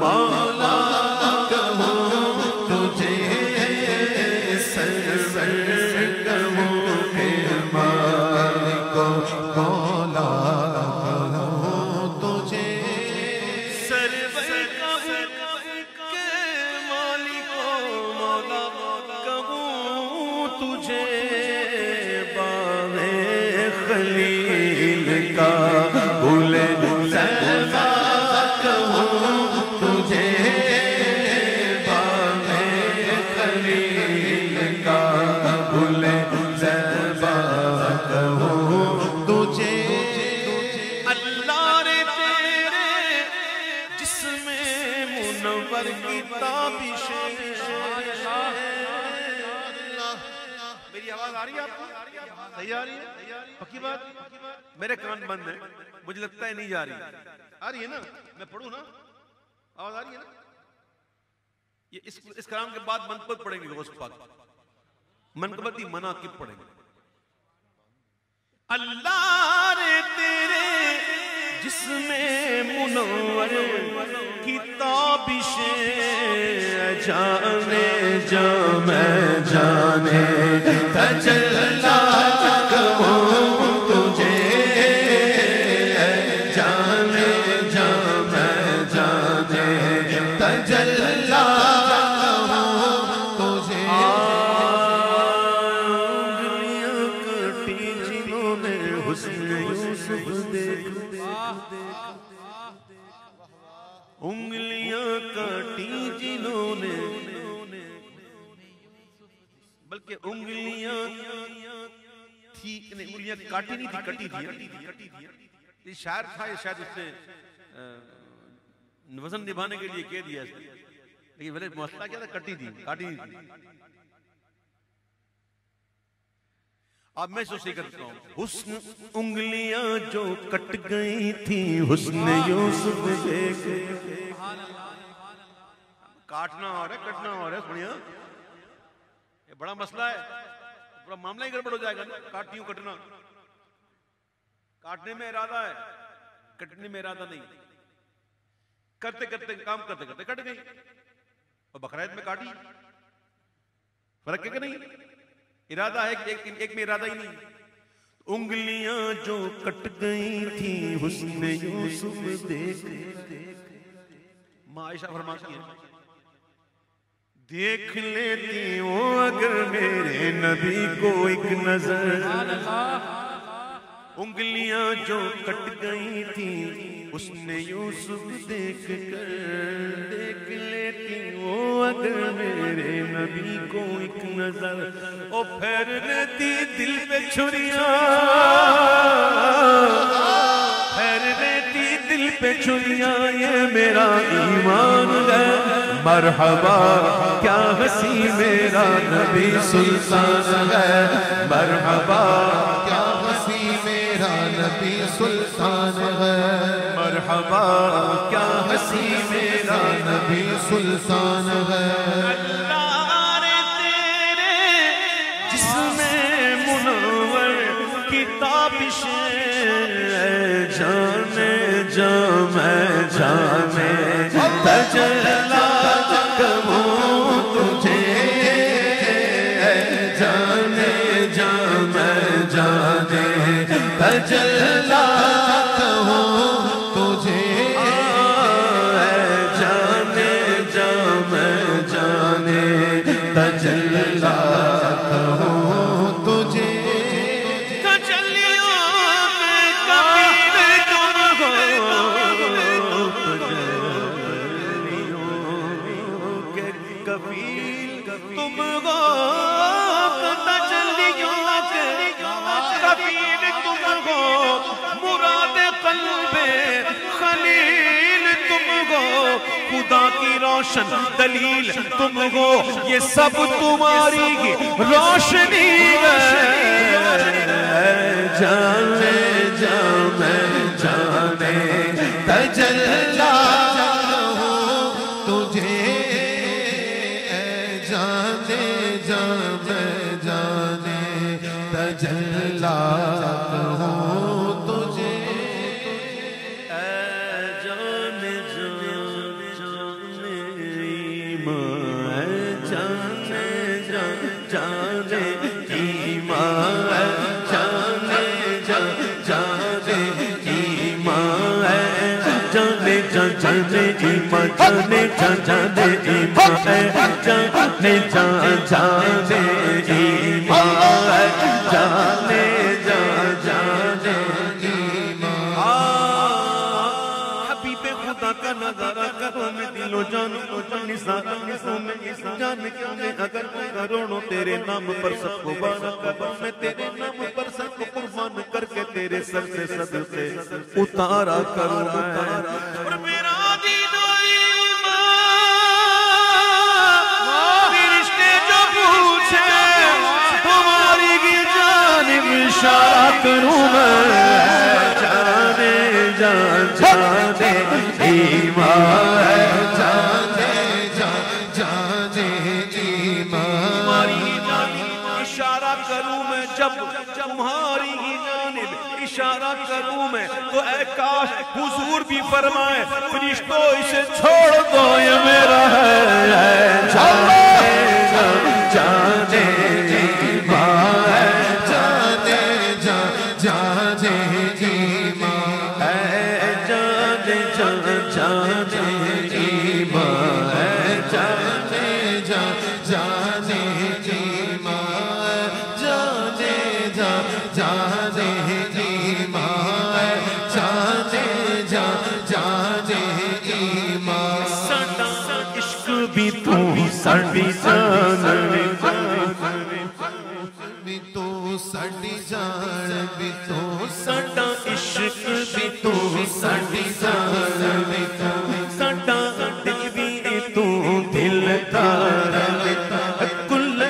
مولا کہوں تجھے سرور کہوں کہ مالک مولا کہوں تجھے سرور کہوں کہ مالک مولا کہوں تجھے باغ خلیل کا گل زیبا کہوں تجھے باغ خلیل کا گل زیبا کہوں تجھے اللہ رے تیرے جسم منور کی تابش میری آواز آ رہی ہے آپ کو صحیح آ رہی ہے پکی بات میرے کان بند ہیں مجھے لگتا ہے نہیں جا رہی آ رہی ہے نا میں پڑھوں نا آواز آ رہی ہے نا یہ اس کلام کے بعد منقبت پڑھیں گے غوث پاک منقبتی مناقب پڑھیں گے اللہ رے تیرے جسم منور کی تابشیں جانے جا میں جانے تجلا کہوں تجھے جانے جا میں جانے تجلا کہوں تجھے انگلیاں کٹی جنہوں نے حسن یوسف دیکھا انگلیاں کٹی جنہوں نے بلکہ انگلیاں تھی انگلیاں کاٹی نہیں تھی کٹی تھی یہ شاعر تھا یہ شاید اس نے وزن نبھانے کے لیے کہہ دیا اس نے لیکن ویسے مسئلہ کیا تھا کٹی تھی کاٹی نہیں تھی اب میں سوچ کرتا ہوں حسن انگلیاں جو کٹ گئی تھی حسن یوسف دیکھ کاٹنا ہو رہا ہے کٹنا ہو رہا ہے سنیا یہ بڑا مسئلہ ہے پورا معاملہ ہی گڑبڑ ہو جائے گا کاٹنیوں کٹنا کاٹنے میں ارادہ ہے کٹنے میں ارادہ نہیں کرتے کرتے کام کرتے کرتے کٹ گئی اور بقرعید میں کاٹی فرق ہے کہ نہیں ارادہ ہے کہ ایک میں ارادہ ہی نہیں انگلیاں جو کٹ گئی تھی حسن یوسف دیکھ ماں عائشہ فرماتی ہے دیکھ لیتی ہوں اگر میرے نبی کو ایک نظر انگلیاں جو کٹ گئی تھی حسن یوسف دیکھ کر دیکھ لیتی ہوں اگر میرے نبی کو ایک نظر او پھیر لیتی دل پہ چھریاں پھیر لیتی دل پہ چھریاں یہ میرا ایمان ہے مرحبا کیا ہنسی میرا نبی سلطان ہے مرحبا کیا ہنسی میرا نبی سلطان ہے مرحبا کیا ہنسی میرا نبی سلطان ہے اللہ رے تیرے جسم منور کی تابشیں جانے جا میں جانے تجلا کہوں تجھے جانے جا میں جانے تجلا کہوں تجھے جانے جا میں جانے تجلا کہوں تجھے تجلیوں میں کبیر تم ہو تجلیوں کے کبیر تم ہو تجلیوں کے کبیر تم ہو مراد قلب خلیل تم ہو خدا کی روشن دلیل تم ہو یہ سب تمہاری روشنی ہے جانے جا میں جانے تجلا کہوں تجھے جانے جا میں جانے تجلا کہوں تجھے جانے جا ایمان جانے جانے ایمان جانے جانے ایمان جانے جانے ایمان جانے جانے ایمان جانے جانے ایمان جانے جانے حبیب خدا کا نظارہ کرو میں دل و جان نثاروں میں جان کے اگر کروڑوں تیرے نام پر سب کو بارک کروں میں تیرے نام پر سب کو قربان کر کے تیرے سر سے صدقے اتارا کروں میں اور میرا دین و ایمان فرشتے جو پوچھے تمہاری کی جانب اشارہ کروں میں جانے جانے ایمان جانے جانے ایمان اشارہ کروں میں جب تمہاری ہی جانب اشارہ کروں میں تو اے کاش حضور بھی فرمائے فرشتوں اسے چھوڑ دو یہ میرا ہے جانے جانے ایمان جانے جانے ایمان جانے جانے ایمان جانے جانے ایمان جانے جانے ایمان جانے جانے ایمان ساڈا عشق بھی تو ساڈی جان بھی تو ساڈی جان بھی تو ساڈا عشق بھی تو ساڈی جان بھی تو ساڈا دل بھی تو دل دار کل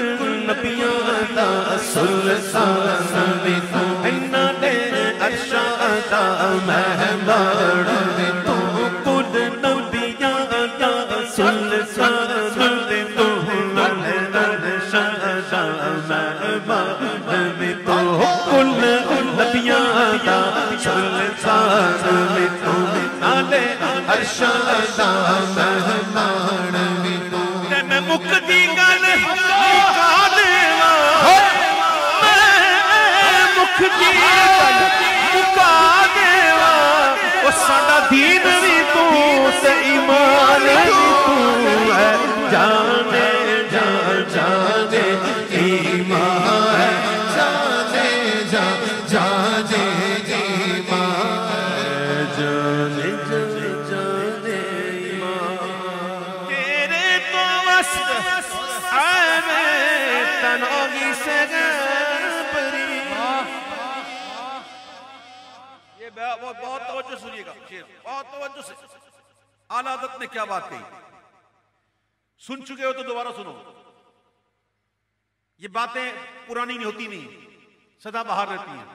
نبیاں دا سلطان بھی تو انہاں دے عرشاں دا مہمان بھی تو کل نبیاں دا سلطان بھی تو عرشاں دا مہمان بھی تو کل نبیاں دا سلطان بھی تو نالے عرشاں دا مہمان بھی تو میں مکدی گل مکا دیواں میں مکدی گل مکا دیواں او ساڈا دین بھی تو تے ایمان بھی تو ہے جانے جانے ایمان جانے جانے ایمان جانے جانے ایمان تیرے تو وصف میں تناغی سے پری یہ بہت توجہ سنیے گا بہت توجہ سے اعلیٰ حضرت نے کیا بات کہی سن چکے ہو تو دوبارہ سنو یہ باتیں پرانی نہیں ہوتی نہیں سدا بہار رہتی ہیں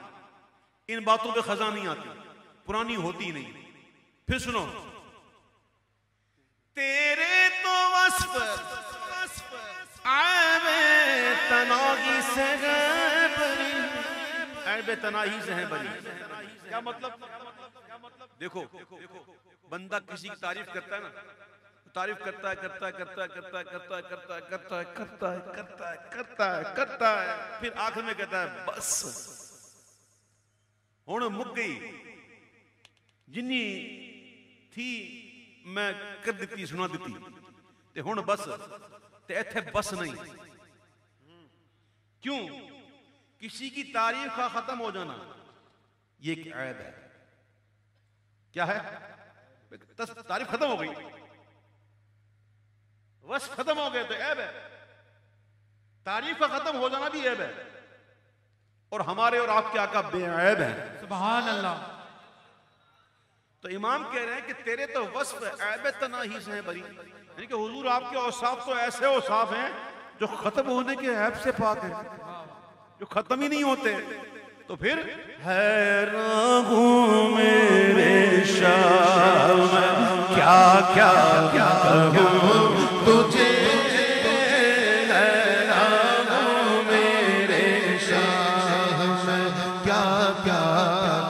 ان باتوں پہ خزاں نہیں آتی پرانی ہوتی نہیں پھر سنو تیرے تو وصف عیب تناہی سے ہے بری عیب تناہی سے ہے بری کیا مطلب دیکھو بندہ کسی کی تعریف کرتا ہے نا تعریف کرتا ہے پھر آخر میں کہتا ہے بس ہن مک گئی جنی تھی میں کر دیتی سنا دیتی تے ہن بس تے ایتھے بس نہیں کیوں کسی کی تعریف کا ختم ہو جانا یہ ایک عیب ہے کیا ہے تعریف ختم ہو گئی وصف ختم ہو گئے تو عیب ہے تعریف کا ختم ہو جانا بھی عیب ہے اور ہمارے اور آپ کے آقا بے عیب ہے سبحان اللہ تو امام کہہ رہے ہیں کہ تیرے تو وصف عیب تناہی سے ہیں بری یعنی کہ حضور آپ کے اوصاف تو ایسے اوصاف ہیں جو ختم ہونے کے عیب سے پاک ہیں جو ختم ہی نہیں ہوتے تو پھر حیران ہوں میرے شاہ میں کیا کیا کہوں تجھے حیران ہوں میرے شاہ میں کیا کیا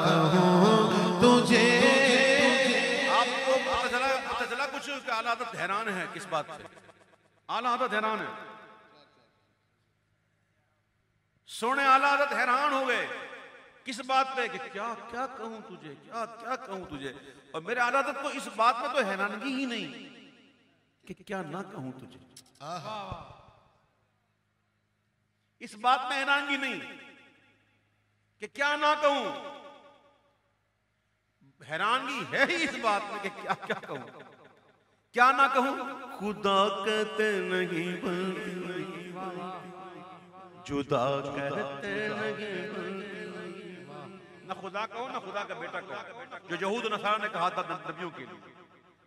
کہوں تجھے آپ کو پتہ چلا کچھ کہ اعلیٰ حضرت حیران ہے کس بات سے اعلیٰ حضرت حیران ہے. سونے اعلیٰ حضرت حیران ہو گئے کس بات پہ کہ کیا کیا کہوں تجھے، کیا کیا کہوں تجھے. اور میرے اعلیٰ حضرت کو اس بات میں تو حیرانگی ہی نہیں کہ کیا نہ کہوں تجھے. اس بات میں حیرانگی نہیں کہ کیا نہ کہوں، حیرانگی ہے ہی اس بات میں کہ کیا کیا کہوں، کیا نہ کہوں. خدا کہتے نہیں بنتی، جدا کہتے نہیں بنتی. نہ خدا کہو نہ خدا کا بیٹا کہو، جو یہود و نصارہ نے کہا تھا نبیوں کے لیے.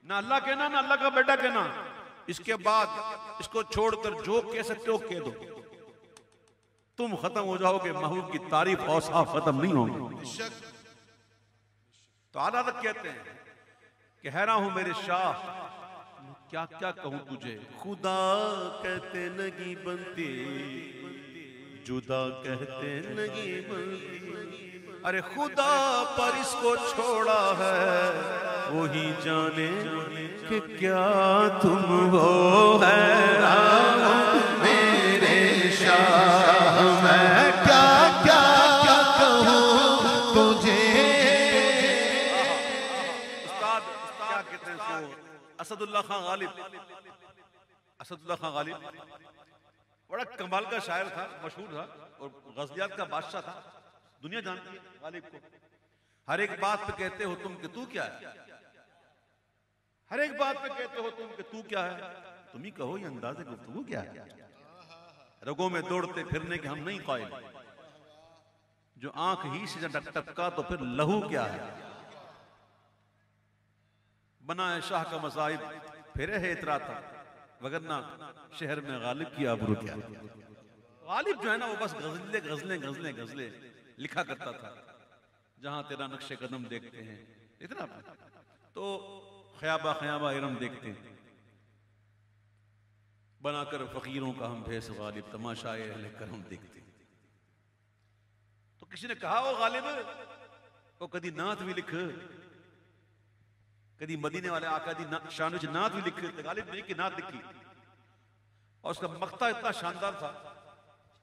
نہ اللہ کہنا نہ اللہ کا بیٹا کہنا. اس کے بعد اس کو چھوڑ کر جو کہہ سکتے ہو کہہ دو، تم ختم ہو جاؤ گے، محبوب کی تعریف اوصاف ختم نہیں ہوں گے. تو اعلیٰ حضرت کہتے ہیں کہ حیران ہوں میرے شاہ، کیا کیا کہوں تجھے. خدا کہتے نہیں بنتی، جدا کہتے نہیں بنتی. ارے خدا پر اس کو چھوڑا ہے وہی جانے کہ کیا تم ہو. حیران میرے شاہ میں کیا کیا کیا کہوں تجھے. استاد کیا کہتے ہیں اس کو، اسد اللہ خان غالب. اسد اللہ خان غالب بڑا کمال کا شاعر تھا، مشہور تھا اور غزلیات کا بادشاہ تھا. دنیا جانتی ہے غالب کو. ہر ایک بات پہ کہتے ہو تم کہ تو کیا ہے، ہر ایک بات پہ کہتے ہو تم کہ تو کیا ہے. تم ہی کہو یہ انداز گفتگو کیا ہے. رگوں میں دوڑتے پھرنے کے ہم نہیں قائل، جو آنکھ ہی سے ٹپکا تو پھر لہو کیا ہے. بنا ہے شاہ کا مصائب پھرے ہے اترا تھا، وگرنہ شہر میں غالب کی آبرو کیا. غالب جو ہے نا وہ بس غزلیں لکھا کرتا تھا. جہاں تیرا نقش قدم دیکھتے ہیں اتنا، تو خیابہ خیابہ ارم دیکھتے ہیں. بنا کر فقیروں کا ہم بھیس غالب، تماشائے اہل کرم دیکھتے ہیں. تو کسی نے کہا وہ غالب وہ کدی نعت بھی لکھ، کدی مدینے والے آقا دی شان وچ نعت بھی لکھ. غالب نے کہ نعت لکھی اور اس کا مقطع اتنا شاندار تھا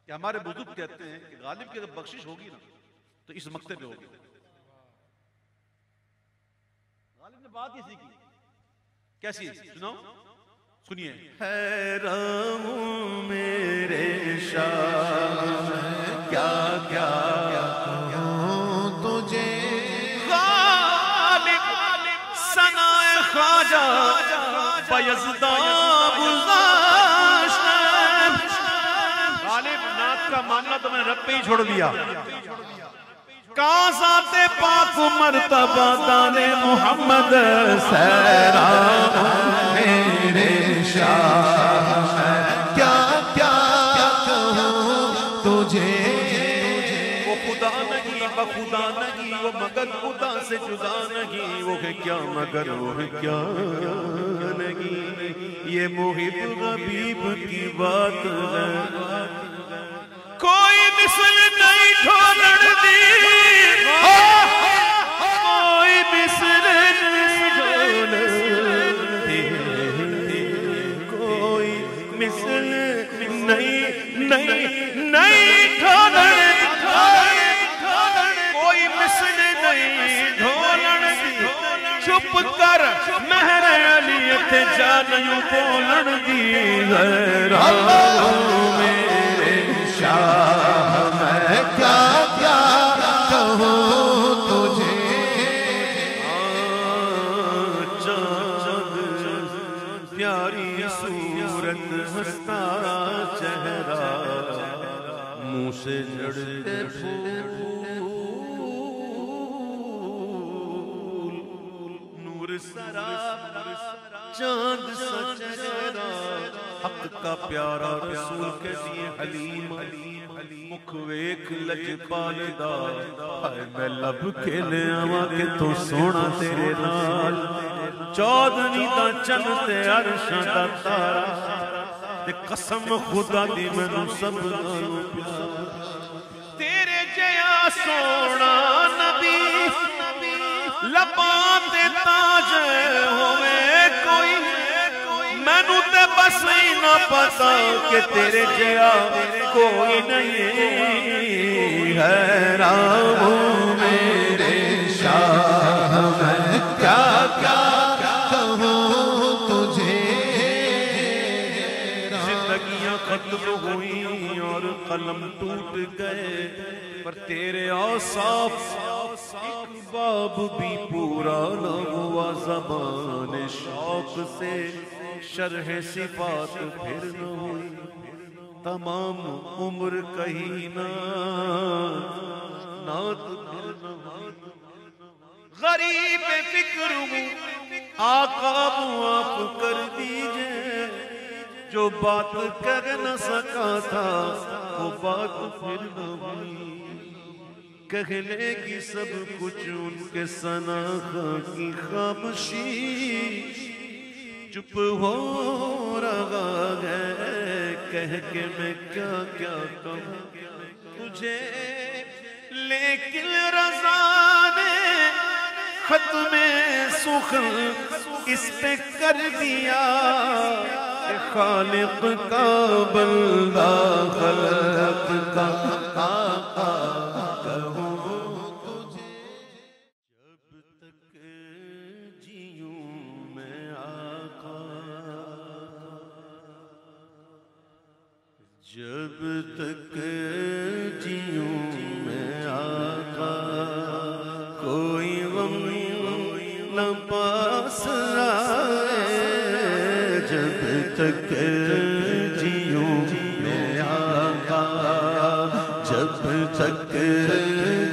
کہ ہمارے بزرگ کہتے ہیں کہ غالب کی اگر بخشش ہوگی نا تو اس مقطع پہ ہوگی. غالب نے بات ہی سیکھی. کیسی سناؤ، سنیے. حیران ہوں میرے شاہ کیا کیا کہوں تجھے. غالب ثنائے خواجہ بیزدہ گذاشت. غالب نعت کا معاملہ تو میں نے رب پہ ہی چھوڑ دیا. کہاں ذات پاک مرتبہ دان محمد. حیران میرے شاہ کیا کیا کہوں تجھے. وہ خدا نہیں بخدا نہیں، وہ مگر خدا سے جدا نہیں. وہ ہے کیا مگر وہ ہے کیا نہیں. یہ محب حبیب کی بات ہے. کوئی مثل نہیں ڈھولن دی، کوئی مثل نہیں ڈھولن دی، کوئی مثل نہیں ڈھولن دی، کوئی مثل نہیں ڈھولن دی. چپ کر مہر علیت جانیوں بولن دی. حیران میرے شاہ میں کیا کیا کہوں تجھے. چاند پیاری صورت ہستا چہرہ، منہ سے جھڑتے پھول، نور سرا چاند سا چہرہ. حق کا پیارا رسول کے لیے حلیم، مکھ ویکھ لجپال دا. ہائے میں لب کے لے آواں کہ تو سونا تیرے نال. چودھویں دا چند تے عرشاں دا تارا، تے قسم خدا دی مینوں سب نالوں پیارا. تیرے جیا سونا نبی لباں تے تاج ہوئے کوئی، مینوں تے بس نہ پتا کہ تیرے جیا کوئی نہیں ہے رام میرے شاہ میں کیا کیا کہوں تجھے زندگیاں ختم ہوئیں اور قلم ٹوٹ گئے پر تیرے اوصاف ایک باب بھی پورا نہ ہوا زبان شوق سے شرح صفات پھر نہ ہوئی تمام عمر کہیں نعت پھر نہ ہوئی غریب فکر ہوں آقا معاف کر دیجئے جو بات کر نہ سکا تھا وہ بات پھر نہ ہوئی کہہ لے گی سب کچھ ان کے ثنا کی خاموشی چپ ہو رہا ہے کہہ کے میں کیا کیا کہوں تجھے لیکن رضا نے ختم سخن اس پہ کر دیا کہ خالق کا بندہ خلق کا جب تک جیوں میں آقا کوئی غم نہ پاس آئے جب تک جیوں میں آقا جب تک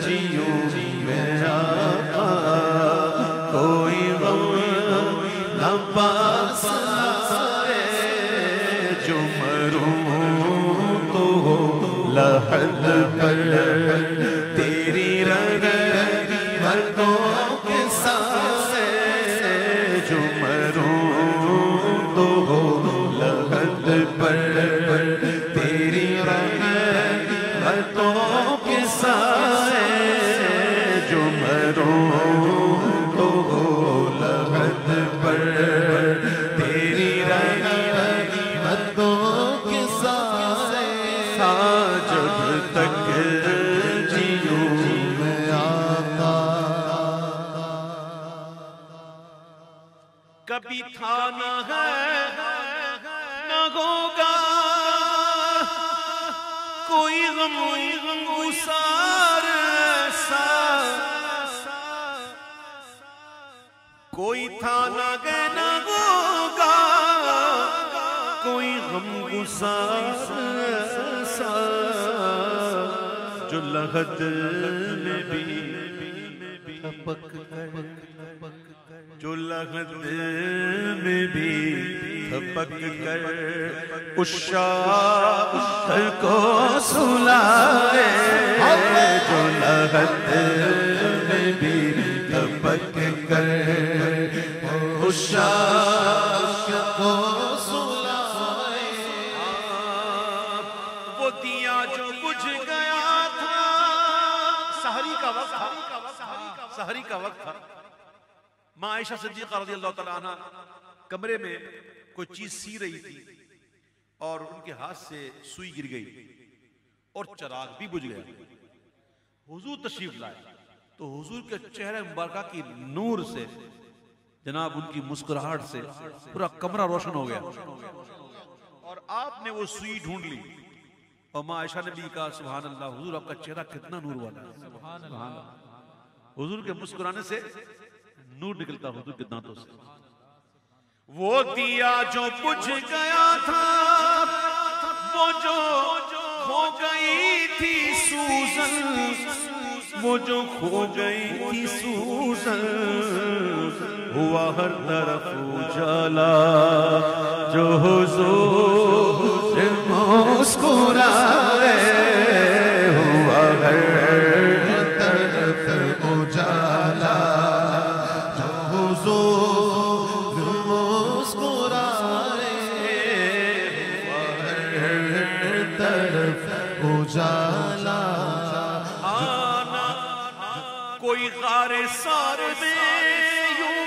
جیوں میں آقا کوئی غم نہ پاس آئے جو مروں لحد پر تیری رغبتوں کے سائے جو مروں تو لحد پر تیری رغبتوں کے سائے جو مروں تو لحد پر تیری رغبتوں کے سائے جب تک جیوں میں آقا کبھی تھا نہ ہے نہ ہوگا کوئی غم گسار ایسا کوئی تھا نہ ہے نہ ہوگا کوئی غم گسار ایسا جو لحد میں بھی تھپک کر جو لحد میں بھی تھپک کر عشاق کو سلائے جو لحد میں بھی تھپک کر عشاق کو سلائے وہ دیا جو بجھ گیا تھا سحری کا وقت تھا سحری کا وقت تھا ماں عائشہ صدیقہ رضی اللہ تعالیٰ عنہ کمرے میں کوئی چیز سی رہی تھی اور ان کے ہاتھ سے سوئی گر گئی اور چراغ بھی بجھ گیا حضور تشریف لائے تو حضور کے چہرے مبارکہ کی نور سے جناب ان کی مسکراہٹ سے پورا کمرہ روشن ہو گیا اور آپ نے وہ سوئی ڈھونڈ لی اور ماں عائشہ نے بھی کہا سبحان اللہ حضور آپ کا چہرہ کتنا نور والا ہے سبحان اللہ حضور کے مسکرانے سے نور نکلتا حضور کے دانتوں سے وہ دیا جو بجھ گیا تھا وہ جو کھو گئی تھی سوزن وہ جو کھو گئی تھی سوزن ہوا ہر طرف اجالا جو حضور مسکرائے ہوا ہر طرف اجالا جو حضور مسکرائے ہوا ہر طرف اجالا کوئی غار سار میں یوں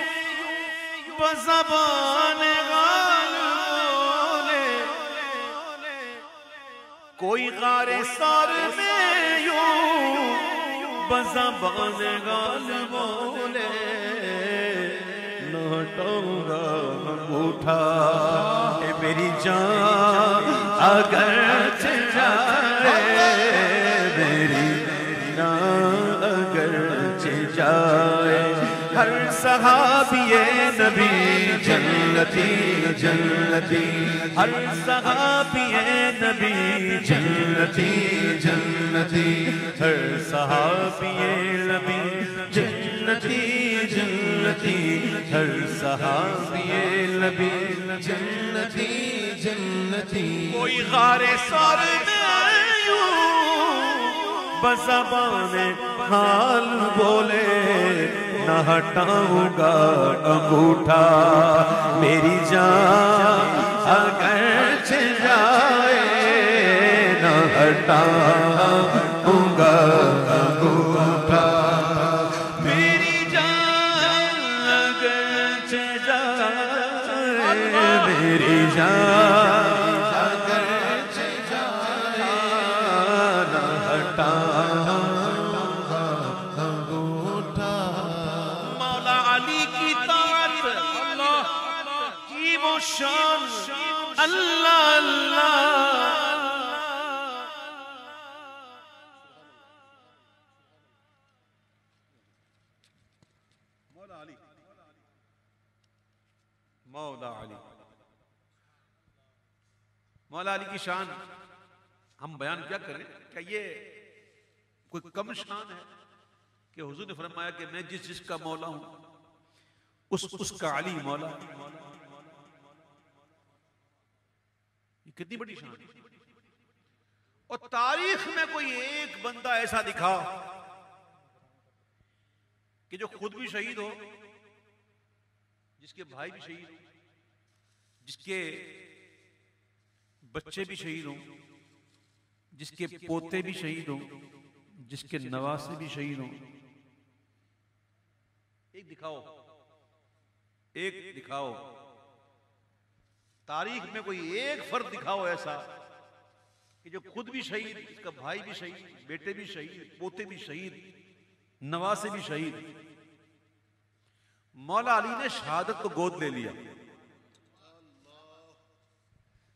بزبان غالب کوئی غار سار میں یوں بزبان غال بولے نہ ہٹاؤں گا انگوٹھا اے میری جان اگر چل جائے میری جان اگر چل جائے ہر صحابی نبی جنتی جنتی ہر صحابی نبی جنتی جنتی ہر صحابی نبی جنتی جنتی ہر صحابی نبی جنتی جنتی کوئی غار سار میں یوں بزبان حال بولے نہ ہٹاؤں گا انگوٹھا میری جان اگر چل جائے نہ ہٹاؤں گا انگوٹھا میری جان اگر چل جائے میری جان اگر چل جائے نہ ہٹاؤں شان اللہ اللہ مولا علی مولا علی مولا علی کی شان ہم بیان کیا کریں؟ کیا یہ کوئی کم شان ہے کہ حضور نے فرمایا کہ میں جس کا مولا ہوں اس کا علی مولا کتنی بڑی شان ہے۔ اور تاریخ میں کوئی ایک بندہ ایسا دکھا کہ جو خود بھی شہید ہو، جس کے بھائی بھی شہید ہو، جس کے بچے بھی شہید ہوں، جس کے پوتے بھی شہید ہوں، جس کے نواسے بھی شہید ہوں، ایک دکھاؤ، ایک دکھاؤ، تاریخ میں کوئی ایک فرد دکھاؤ ایسا کہ جو خود بھی شہید، اس کا بھائی بھی شہید، بیٹے بھی شہید، پوتے بھی شہید، نواسے بھی شہید۔ مولا علی نے شہادت کو گود لے لیا،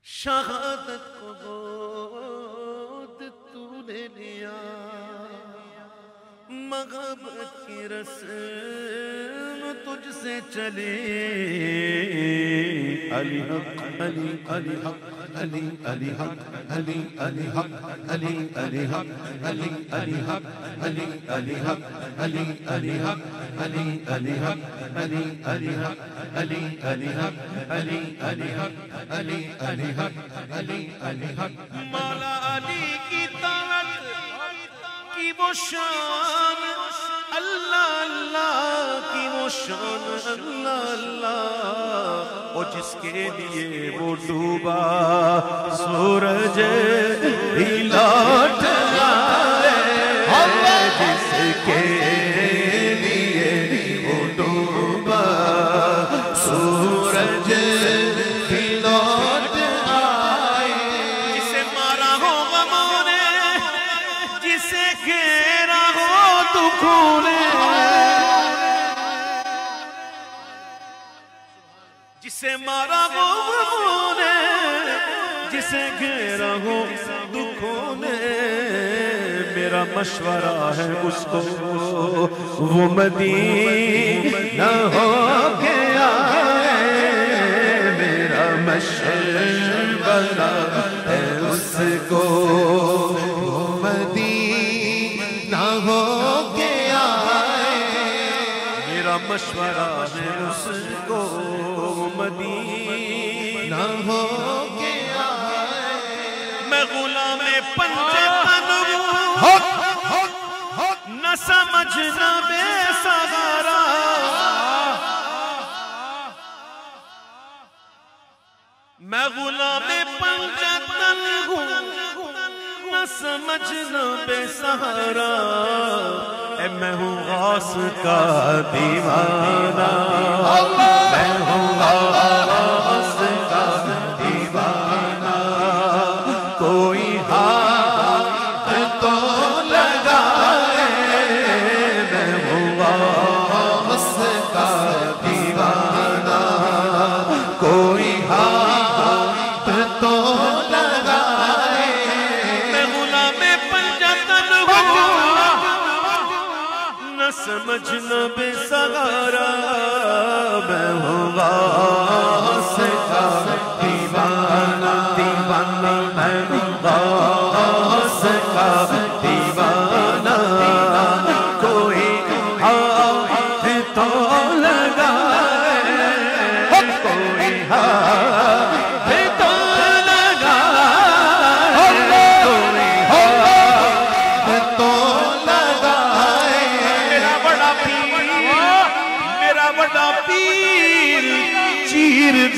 شہادت کو گود تو نے لیا، محبت کی رسم تجھ سے چلی، علی حق علی علی حق علی علی حق علی علی حق علی علی حق علی علی حق علی علی حق علی علی حق علی علی حق علی علی حق علی علی حق علی علی حق علی علی حق علی علی حق۔ مولا علی کی طاعت کی وہ شان، اللہ اللہ کی وہ شان، اللہ اللہ، اور جس کے لیے وہ ڈوبا سورج بھی لوٹ آئے، جس کے لیے وہ ڈوبا سورج بھی لوٹ آئے، جسے مارا ہو غموں نے، جسے گھیرا ہو دکھوں نے، جسے مارا ہو غموں نے، جسے گھیرا ہو دکھوں نے، میرا مشورہ ہے اس کو وہ مدینہ ہو کے آئے، میرا مشورہ ہے اس کو وہ مدینہ ہو کے آئے، میرا مشورہ ہے اس کو وہ مدینہ ہو کے آئے، میں غلام پنجے تنو نہ سمجھنا بے سہارا، میں غلام پنجے تنو نہ سمجھنا بے سہارا، اے میں ہوں غوث کا دیوانہ، میں ہوں غوث کا دیوانہ، کوئی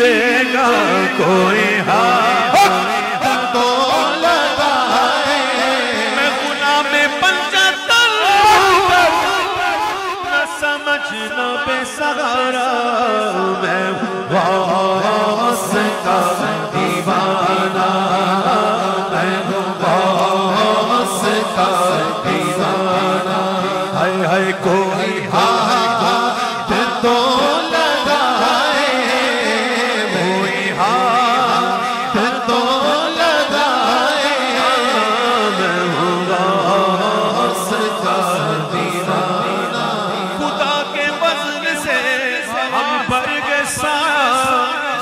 دے گا کوئی ہاتھ تو لگائے میں غلام پنجہ تل نہ سمجھنا بے سہارا میں غوث کا دیوانہ میں غوث کا دیوانہ ہائے ہائے کوئی ہاتھ تو لگائے کوئی ہاتھ تو لگائے میں غوث کا دیوانہ خدا کے فضل سے ہم بھر گئے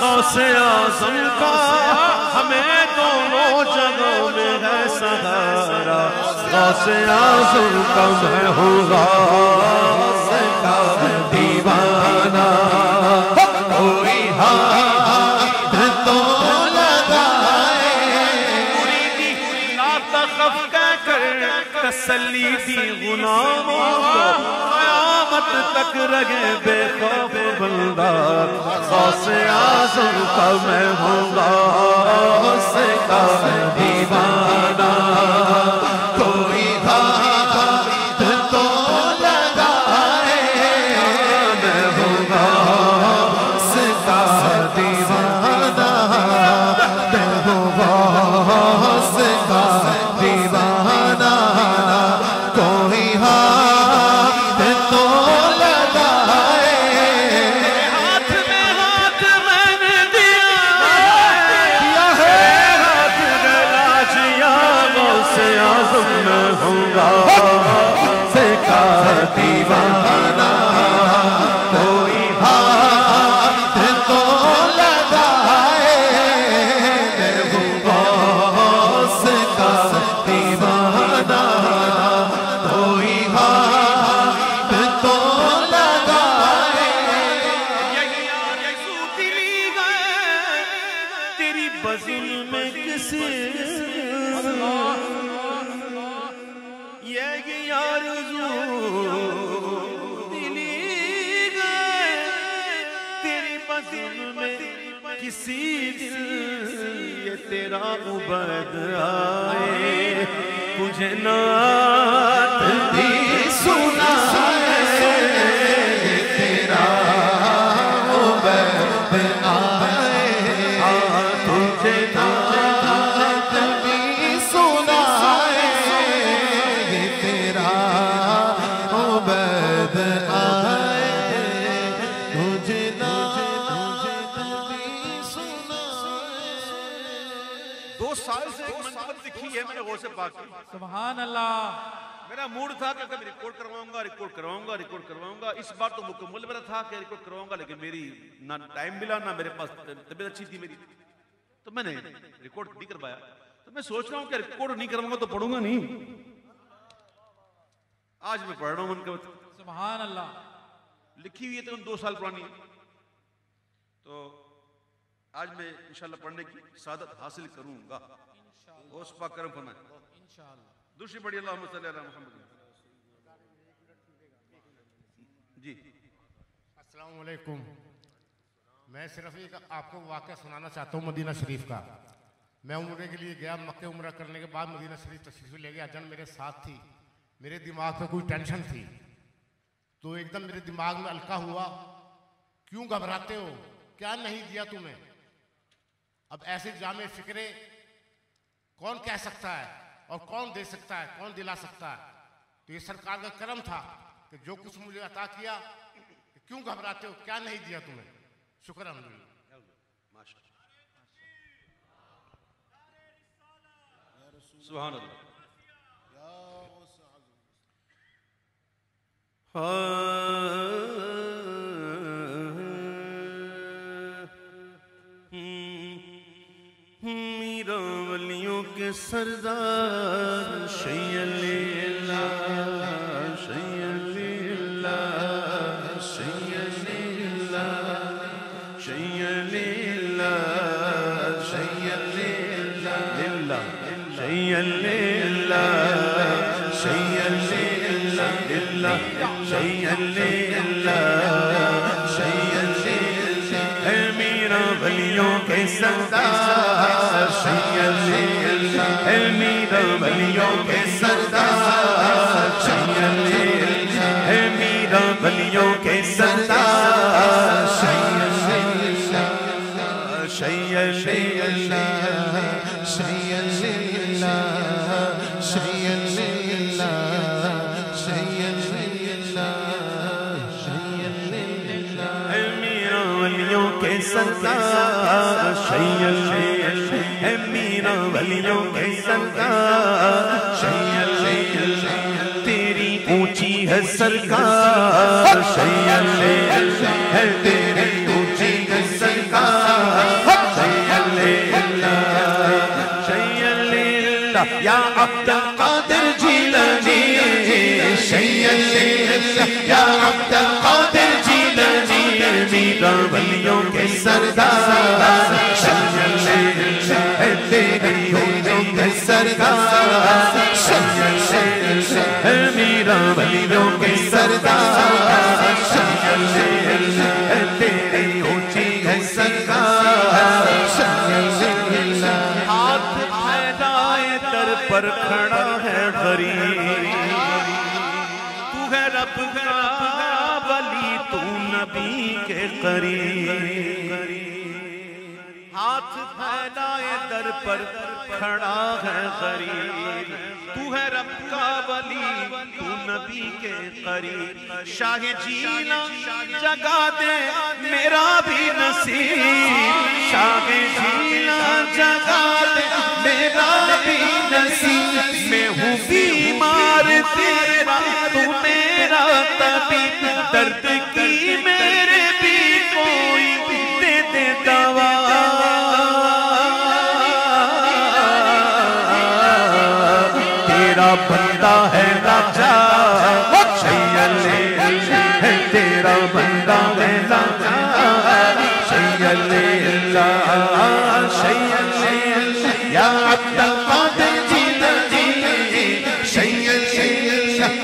غوث اعظم کا ہمیں دونوں جگہوں میں ہے سہارا غوث اعظم کا میں ہوں غوث کا دیوانہ کوئی ہاتھ تو لگائے مریدی لا تخف کہہ کر تسلی دی غلاموں کو قیامت تک رہے بے خوف بندہ غوث اعظم کا میں ہوں غوث کا دیوانہ کوئی ہاتھ تو لگائے میں ہوں غوث کا دیوانہ میں ہوں غوث کا دیوانہ کوئی ہاتھ تو لگائے ہاتھ میں میں نے دیا ہے ہاتھ گلا جیا غوث اعظم میں ہوں غوث کا دیوانہ کوئی ہاتھ تو لگائے میں ہوں غوث کا دیوانہ کوئی ہاتھ تو لگائے یسوع دلی گئے تیری بزم میں کسی یہ آرزو دلی گئے تیری بزم میں کسی دل یہ تیرا عبید آئے مجھے نعت بھی سنائے تیرا عبید آئے تجھے نعت بھی سنائے تیرا عبید آئے تجھے نعت بھی سنائے 2 سال سے ایک منقبت لکھی ہے میں نے غوث پاک کی سبحان اللہ میرا موڈ تھا کہ کبھی ریکارڈ کرواؤں گا اس بار تو مکمل میرا تھا کہ ریکارڈ کرواؤں گا لیکن میری نہ ٹائم ملا نہ میرے پاس طبیعت اچھی تھی میری تو میں نے ریکارڈ نہیں کروایا تو میں سوچ رہا ہوں کہ ریکارڈ نہیں کرواؤں گا تو پڑھوں گا نہیں آج میں پڑھ رہا ہوں منقبت سبحان اللہ لکھی ہوئی ہے تو 2 سال پرانی تو آج میں انشاءاللہ پڑھنے کی سعادت حاصل کروں گا غوث پاک کرم فرمائے انشاءاللہ دوسری بڑی اللہم صلی اللہ محمد جی السلام علیکم میں صرف ایک آپ کو واقعہ سنانا چاہتا ہوں مدینہ شریف کا میں عمرے کے لیے گیا مکہ عمرہ کرنے کے بعد مدینہ شریف تشریف لے گیا جن میرے ساتھ تھی میرے دماغ پہ کوئی ٹینشن تھی تو ایک دم میرے دماغ میں القا ہوا کیوں گھبراتے ہو کیا نہیں دیا تمہیں اب ایسے جامع فکرے کون کہہ سکتا ہے اور کون دے سکتا ہے کون دلا سکتا ہے تو یہ سرکار کا کرم تھا کہ جو کچھ مجھے عطا کیا کیوں گھبراتے ہو کیا نہیں دیا تمہیں شکر الحمدللہ سبحان اللہ میرا ولیوں کے سردار شیع اللہ شیع اللہ شیع اللہ شیع اللہ شیع اللہ شیع اللہ شیع اللہ شیع اللہ شیع اللہ اے میرا ولی سردار سید اے میرا ولیوں کے سردار سید اے میرا ولیوں کے سردار سید سردار سید اے میرا ولیوں کے سردار سید تیری اونچی ہے سرکار سید ہے تیری اونچی ہے سرکار سید یا عبد القادر جیلانی سید یا عبد القادر جیلانی میرا ولیوں کے سردار سید اے تیری ولیوں کے سردار سید اے میرا ولیوں کے سردار سید اے تیری اونچی ہے سرکار سید ہاتھ پھیلائے در پر کھڑا ہے غریب تو ہے رب کا ولی تو نبی کے قریب ہاتھ پھیلائے در پر کھڑا ہے غریب تو ہے رب کا ولی تو نبی کے قریب شاہ جینا جگا دے میرا بھی نصیب شاہ جینا جگا دے میرا بھی نصیب میں ہوں بیمار تیرا تو میرا طبیب درد کی میرے بھی کوئی دے دے دوا تیرا بندہ ہے راجا سید ہے تیرا بندہ ہے راجا سید یا عبد القادر جیلانی سید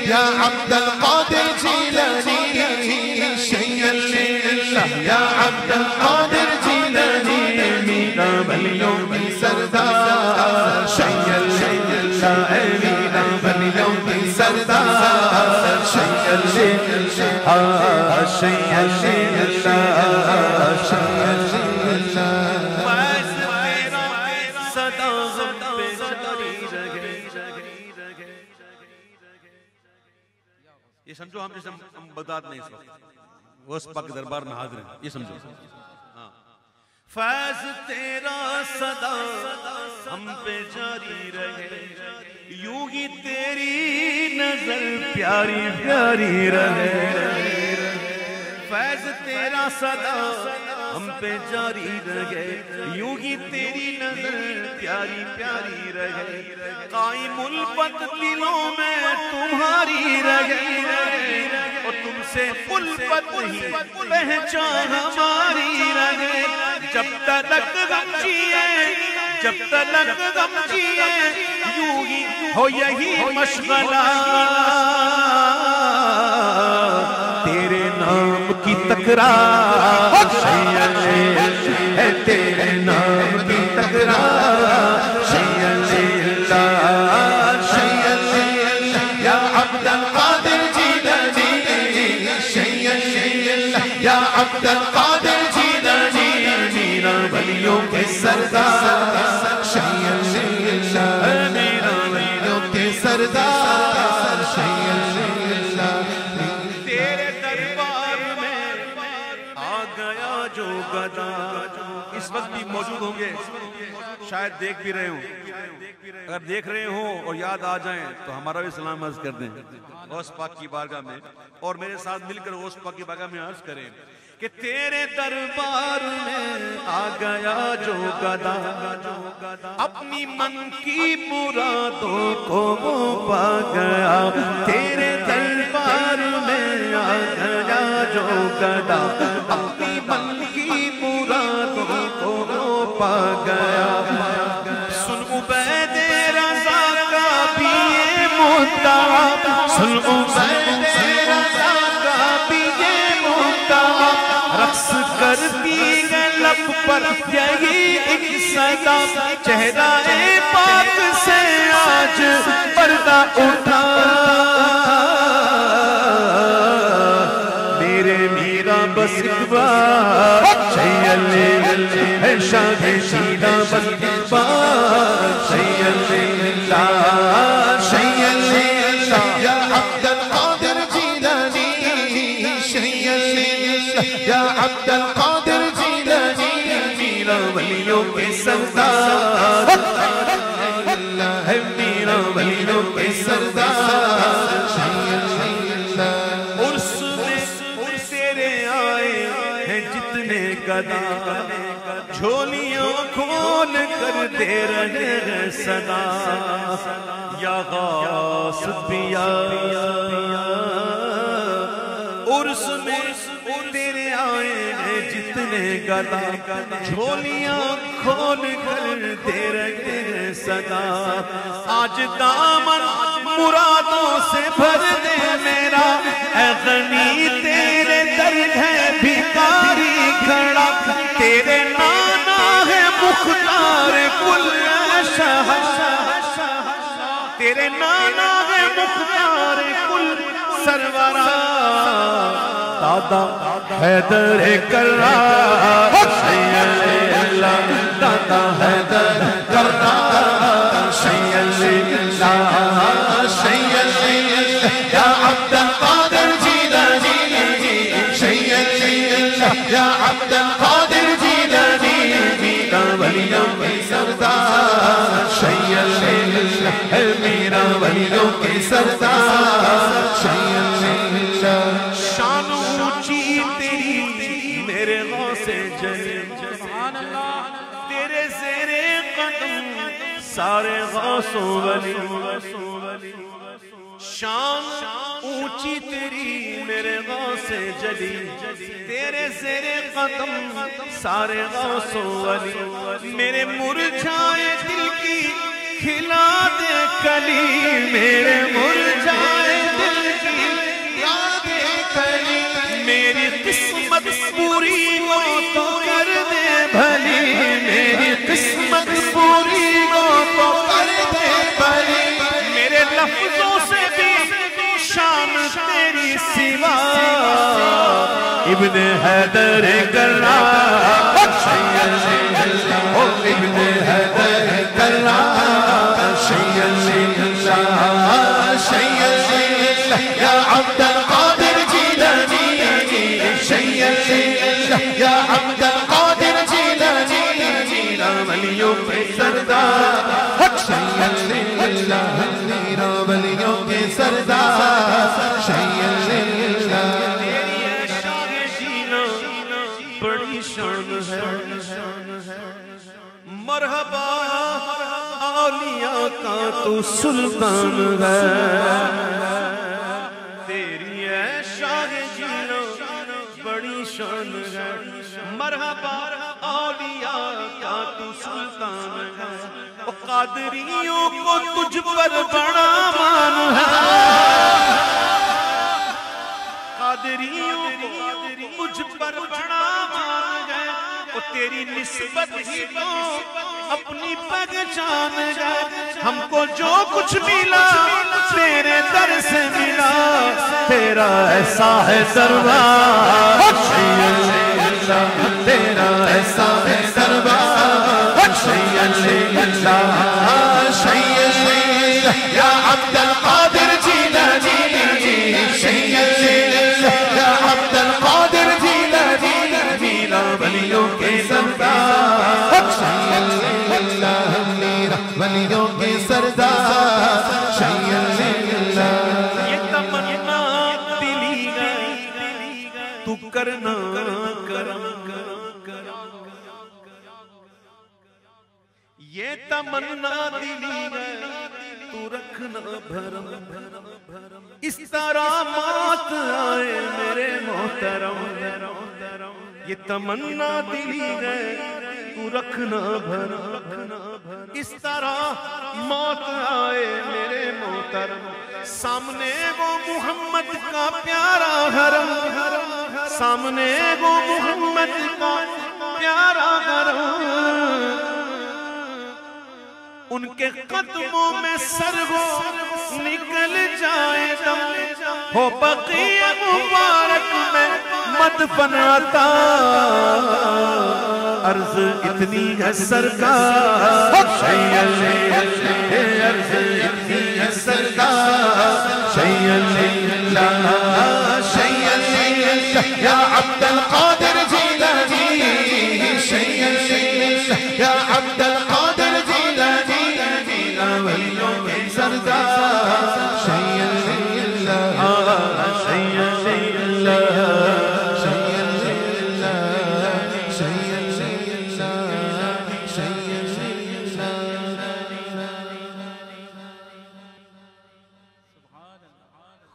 یا عبد القادر جیلانی سید یا عبد القادر جیلانی میرا ولیوں کی سردار سید اے میرا ولیوں کی سردار سید یہ سمجھو ہم جیسے ہم بغداد میں اس وقت غوث پاک کے دربار میں حاضر ہیں یہ سمجھو فیض تیرا صدا ہم پہ جاری رہے یوں ہی تیری نظر پیاری پیاری رہے فیض تیرا صدا ہم پہ جاری رہے یوں ہی تیری نظر پیاری پیاری رہے قائم الفت دلوں میں تمہاری رہے اور تم سے الفت ہی پہچان ہماری رہے جب تلک غم جیے جب تلک غم جیے یوں ہی ہو یہی مشغلہ تیرے نام کی تکرار سید ہے تیرے نام کی تکرار سید یا عبد القادر جیلانی سید یا عبد القادر جیلانی میرا ولیوں کے سردار سید میرا ولیوں کے سردار سید تیرے دربار میں آ گیا جو گدا اس وقت بھی موجود ہوں گے شاید دیکھ بھی رہے ہوں اگر دیکھ رہے ہوں اور یاد آ جائیں تو ہمارا بھی سلام عرض کر دیں غوث پاک کی بارگاہ میں اور میرے ساتھ مل کر غوث پاک کی بارگاہ میں عرض کریں کہ تیرے دربار میں آ گیا جو گدا اپنی من کی مرادوں کو وہ پا گیا تیرے دربار میں آ گیا جو گدا اپنی من کی مرادوں کو وہ پا گیا سن عبید رضا کا بھی یہ مدعا سن عبید رضا کا بھی یہ مدعا رقص کرتی ہے لب پر یہی ایک صدا چہرہ پاک سے آج پردہ اٹھا میرے میرا بس اقبال شیل ہے شاہ شیدہ بس اقبال شیل یا عبد القادر جیلانی شیل یا عبد القادر جیلانی میرا ولیوں کے سردار ہے میرا ولیوں کے سردار عرس میں تیرے آئے ہیں جتنے گدا جھولیاں کھول کر دے رہے ہیں صدا یا غاث پیا عرس میں تیرے آئے ہیں جتنے گدا جھولیاں کھول کر دے رہے ہیں صدا آج دامن مرادوں سے بھر دے میرا اے غنی تیرے در ہے بھکاری کھڑا تیرے نانا ہے مختار کل شہر تیرے نانا ہے مختار کل سرورا دادا حیدر کرار دادا حیدر کرار یا عبد القادر جیلانی یا عبد القادر جیلانی میرا ولیوں کے سردار ہے میرا ولیوں کے سردار شان اونچی تیری میرے غوث جلی تیرے زیر قدم سارے غوثوں ولی شان اونچی تیری میرے غوث جلی تیرے زیر قدم سارے غوثوں ولی میرے مرجھائے دل کی کھلا دے کلی میرے مرجھائے دل کی کھلا دے کلی میری قسمت پوری ہو تو کر دے بھلی میری قسمت پوری ہو تو کر دے بھلی میرے لفظوں سے بھی شان تیری سوا ابن حیدر کرار ابن حیدر کرار یا عبد القادر جیلانی یا عبد القادر جیلانی میرا ولیوں کے سردار میرا ولیوں کے سردار بڑی شان ہے مرحبا اولیاء کا تو سلطان ہے تیری ہے شاہ جینا بڑی شان ہے مرحبا اولیاء کا تو سلطان ہے قادریوں کو تجھ پر بڑا مان ہے قادریوں کو تجھ پر بڑا مان ہے وہ تیری نسبت ہی تو اپنی پہچان ہے ہم کو جو کچھ ملا تیرے در سے ملا تیرا ایسا ہے دربار تیرا ایسا ہے دربار یا عبد القادر جیلانی یا عبد القادر جیلانی میرا ولیوں کے سردار ولیوں کے سردار یہ تمنا دلی گئی تو کرنا کرم یہ تمنا دلی گئی تو رکھنا بھرم اس طرح مات آئے میرے محترم یہ تمنا دلی گئی تو رکھنا بھرم اس طرح موت آئے میرے محترم سامنے وہ محمد کا پیارا حرم سامنے وہ محمد کا پیارا کرم ان کے قدموں میں سرگو نکل جائے دم ہو بقیہ مبارک میں مدفن عطا عرض اتنی ہے سرکار عرض اتنی ہے سرکار یا عبد القادر جیلانی یا عبد القادر جیلانی ولیوں کے سردار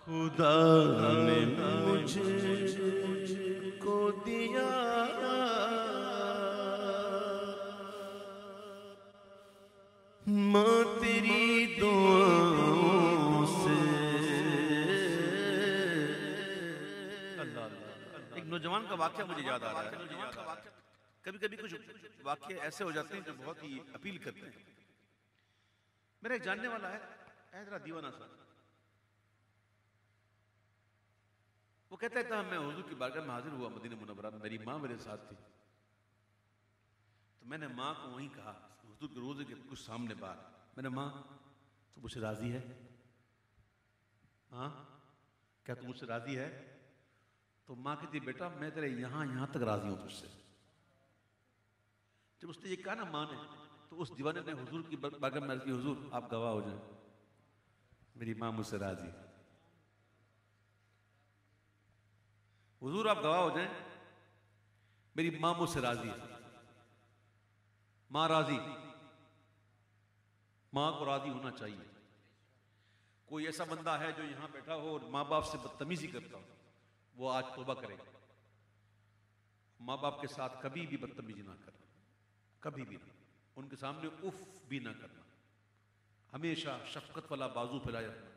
خدا نے مجھ کو دیا ماں تیری دعاؤں سے ایک نوجوان کا واقعہ مجھے یاد آ رہا ہے کبھی کبھی کچھ واقعے ایسے ہو جاتے ہیں جو بہت ہی اپیل کرتے ہیں میرا ایک جاننے والا ہے ذرا دیوانہ سا وہ کہتا ہے میں حضور کی بارگاہ میں حاضر ہوا مدینہ منورہ میں میری ماں میرے ساتھ تھی تو میں نے ماں کو وہیں کہا حضور کے روزے کے کچھ سامنے بات میں نے ماں تو مجھ سے راضی ہے ہاں کیا تو مجھ سے راضی ہے تو ماں کہتی بیٹا میں تیرے یہاں تک راضی ہوں تجھ سے جب اس نے یہ کہا نا ماں نے تو اس دیوانے نے حضور کی بارگاہ میں عرض کی حضور آپ گواہ ہو جائیں میری ماں مجھ سے راضی حضور آپ گواہ ہو جائیں میری ماں مجھ سے راضی ہے ماں راضی ماں کو راضی ہونا چاہیے کوئی ایسا بندہ ہے جو یہاں بیٹھا ہو اور ماں باپ سے بدتمیزی کرتا ہو وہ آج توبہ کرے ماں باپ کے ساتھ کبھی بھی بدتمیزی نہ کرنا کبھی بھی نہ ان کے سامنے اف بھی نہ کرنا ہمیشہ شفقت والا بازو پھیلایا رکھنا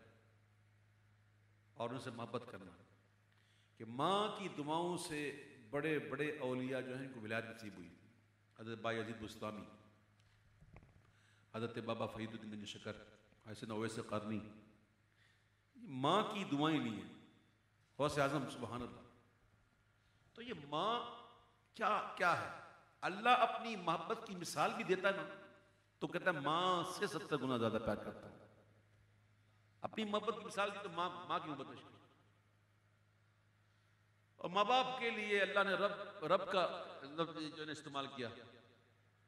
اور ان سے محبت کرنا کہ ماں کی دعاؤں سے بڑے بڑے اولیاء جو ہیں ان کو ولایت نصیب ہوئی حضرت بائی عزیز بستامی حضرت بابا فرید الدین گنج شکر حسن اویس قرنی ماں کی دعائیں لی ہیں غوث اعظم سبحان اللہ تو یہ ماں کیا ہے اللہ اپنی محبت کی مثال بھی دیتا ہے نا تو کہتا ہے ماں سے 70 گنا زیادہ پیار کرتا ہے اپنی محبت کی مثال دی تو ماں کی محبت ہے اور ماں باپ کے لیے اللہ نے رب کا لفظ جو نے استعمال کیا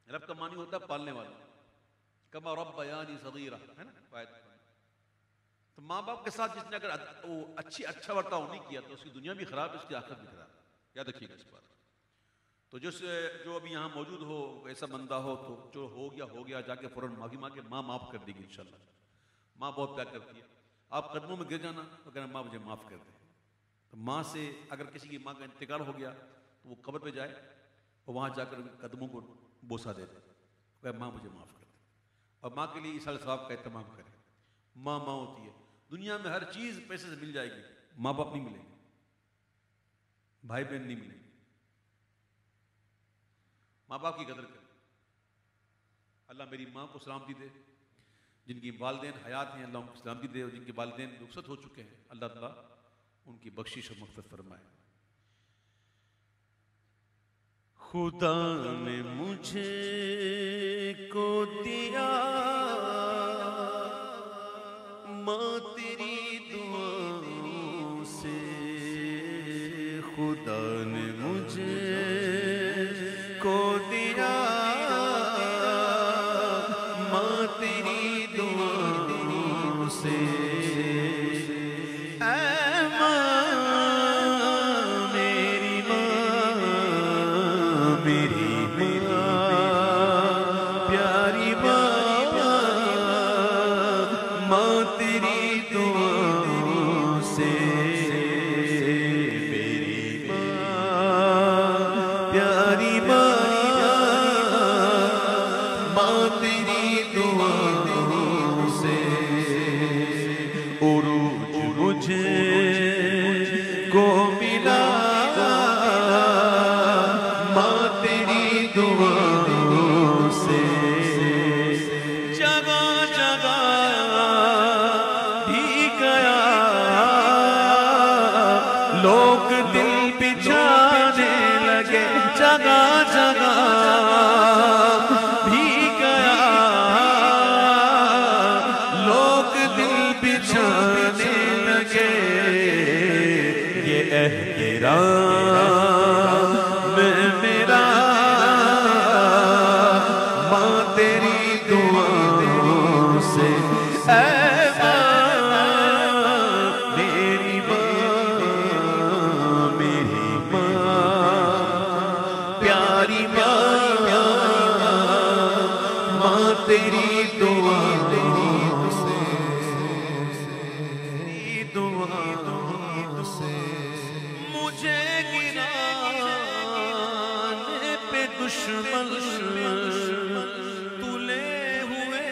رب کا معنی ہوتا ہے پالنے والا کما ربیانی صغیرہ ہے نا تو ماں باپ کے ساتھ جس نے اگر اچھا برتاؤ نہیں کیا تو اس کی دنیا بھی خراب اس کی آخرت بھی خراب یاد رکھیے گا اس بات تو جو ابھی یہاں موجود ہو ایسا بندہ ہو تو جو ہو گیا جا کے فوراً معافی مانگے ماں معاف کر دے گی انشاءاللہ ماں بہت پیار کرتی ہے آپ قدموں میں گر جانا تو کہنا ماں مجھے معاف کر دے تو ماں سے اگر کسی کی ماں کا انتقال ہو گیا تو وہ قبر پہ جائے اور وہاں جا کر قدموں کو بوسہ دے دے کہ ماں مجھے معاف کر دے اور ماں کے لیے اس ثواب کا اہتمام کرے ماں ہوتی ہے دنیا میں ہر چیز پیسے سے مل جائے گی ماں باپ نہیں ملیں گے بھائی بہن نہیں ملیں گے ماں باپ کی قدر کریں اللہ میری ماں کو سلامتی دے جن کی والدین حیات ہیں اللہ ان کو سلامتی دے اور جن کے والدین رخصت ہو چکے ہیں اللہ تعالیٰ ان کی بخشش اور مغفرت فرمائے خدا نے مجھے کو دیا ماں تیری دعاؤں سے خدا نے مجھے کو دیا ماں تیری دعاؤں سے کو ملا ماں تیری احترام میرا ماں تیری دعاؤں سے اے تیری دعاؤں سے مجھے گرانے پہ دشمن تلے ہوئے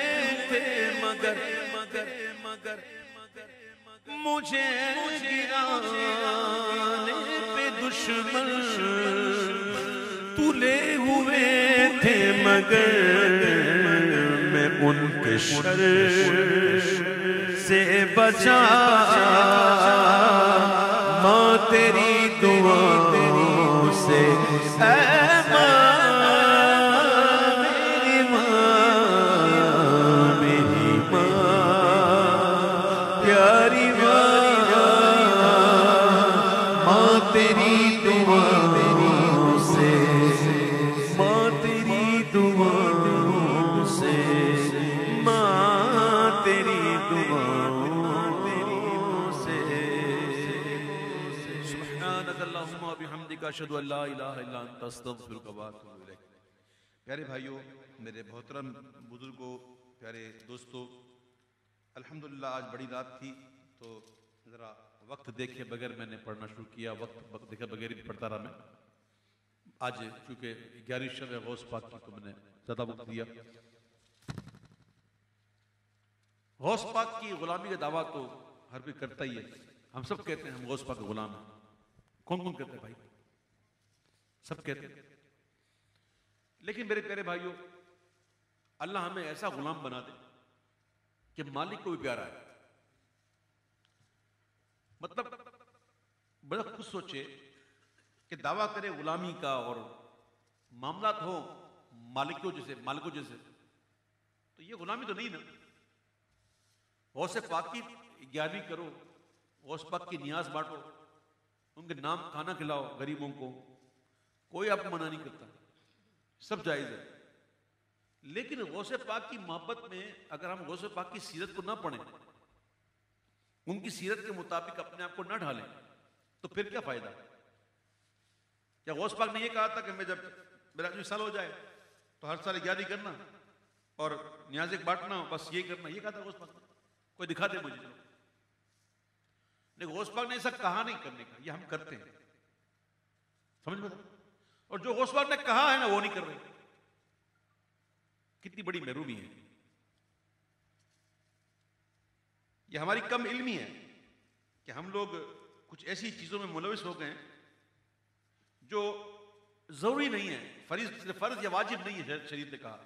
تھے مگر مجھے گرانے پہ دشمن تلے ہوئے تھے مگر ان کے شر سے بچا ماں تیری دعاؤں سے اے ماں میری ماں پیاری ماں تیری دعاؤں سے ماں تیری دعاؤں سے تیری دعاؤں سے سبحانک اللہم و بحمدک اشہد ان لا الہ الا انت استغفرک و اتوب الیک۔ پیارے بھائیوں، میرے محترم بزرگوں، پیارے دوستوں، الحمدللہ آج بڑی رات تھی تو ذرا وقت دیکھے بغیر میں نے پڑھنا شروع کیا، وقت دیکھے بغیر بھی پڑھتا رہا میں۔ آج چونکہ 11ویں شب غوث پاک کی تو میں نے زیادہ وقت دیا۔ غوث پاک کی غلامی کا دعویٰ تو ہر کوئی کرتا ہی ہے، ہم سب کہتے ہیں ہم غوث پاک کے غلام ہیں۔ کون کون کہتے ہیں بھائی؟ سب کہتے ہیں۔ لیکن میرے پیارے بھائیوں، اللہ ہمیں ایسا غلام بنا دے کہ مالک کو بھی پیارا ہے۔ مطلب بڑا خود سوچے کہ دعویٰ کرے غلامی کا اور معاملات ہو مالکوں جیسے تو یہ غلامی تو نہیں نا۔ غوث پاک کی 11ویں کرو، غوث پاک کی نیاز بانٹو، ان کے نام کھانا کھلاؤ غریبوں کو، کوئی آپ کو منع نہیں کرتا، سب جائز ہے۔ لیکن غوث پاک کی محبت میں اگر ہم غوث پاک کی سیرت کو نہ پڑھیں، ان کی سیرت کے مطابق اپنے آپ کو نہ ڈھالیں تو پھر کیا فائدہ؟ کیا غوث پاک نے یہ کہا تھا کہ میں جب میرا 20 سال ہو جائے تو ہر سال 11 کرنا اور نیازیں بانٹنا، بس یہ کرنا، یہ کہا تھا غوث پاک نے؟ کوئی دکھا دے مجھے۔ نہیں، غوث پاک نے ایسا کہا نہیں کرنے کا، یہ ہم کرتے ہیں، سمجھ میں؟ اور جو غوث پاک نے کہا ہے نا وہ نہیں کر رہے، کتنی بڑی محرومی ہے۔ یہ ہماری کم علمی ہے کہ ہم لوگ کچھ ایسی چیزوں میں ملوث ہو گئے جو ضروری نہیں ہے، فرض یا واجب نہیں ہے۔ شریعت نے کہا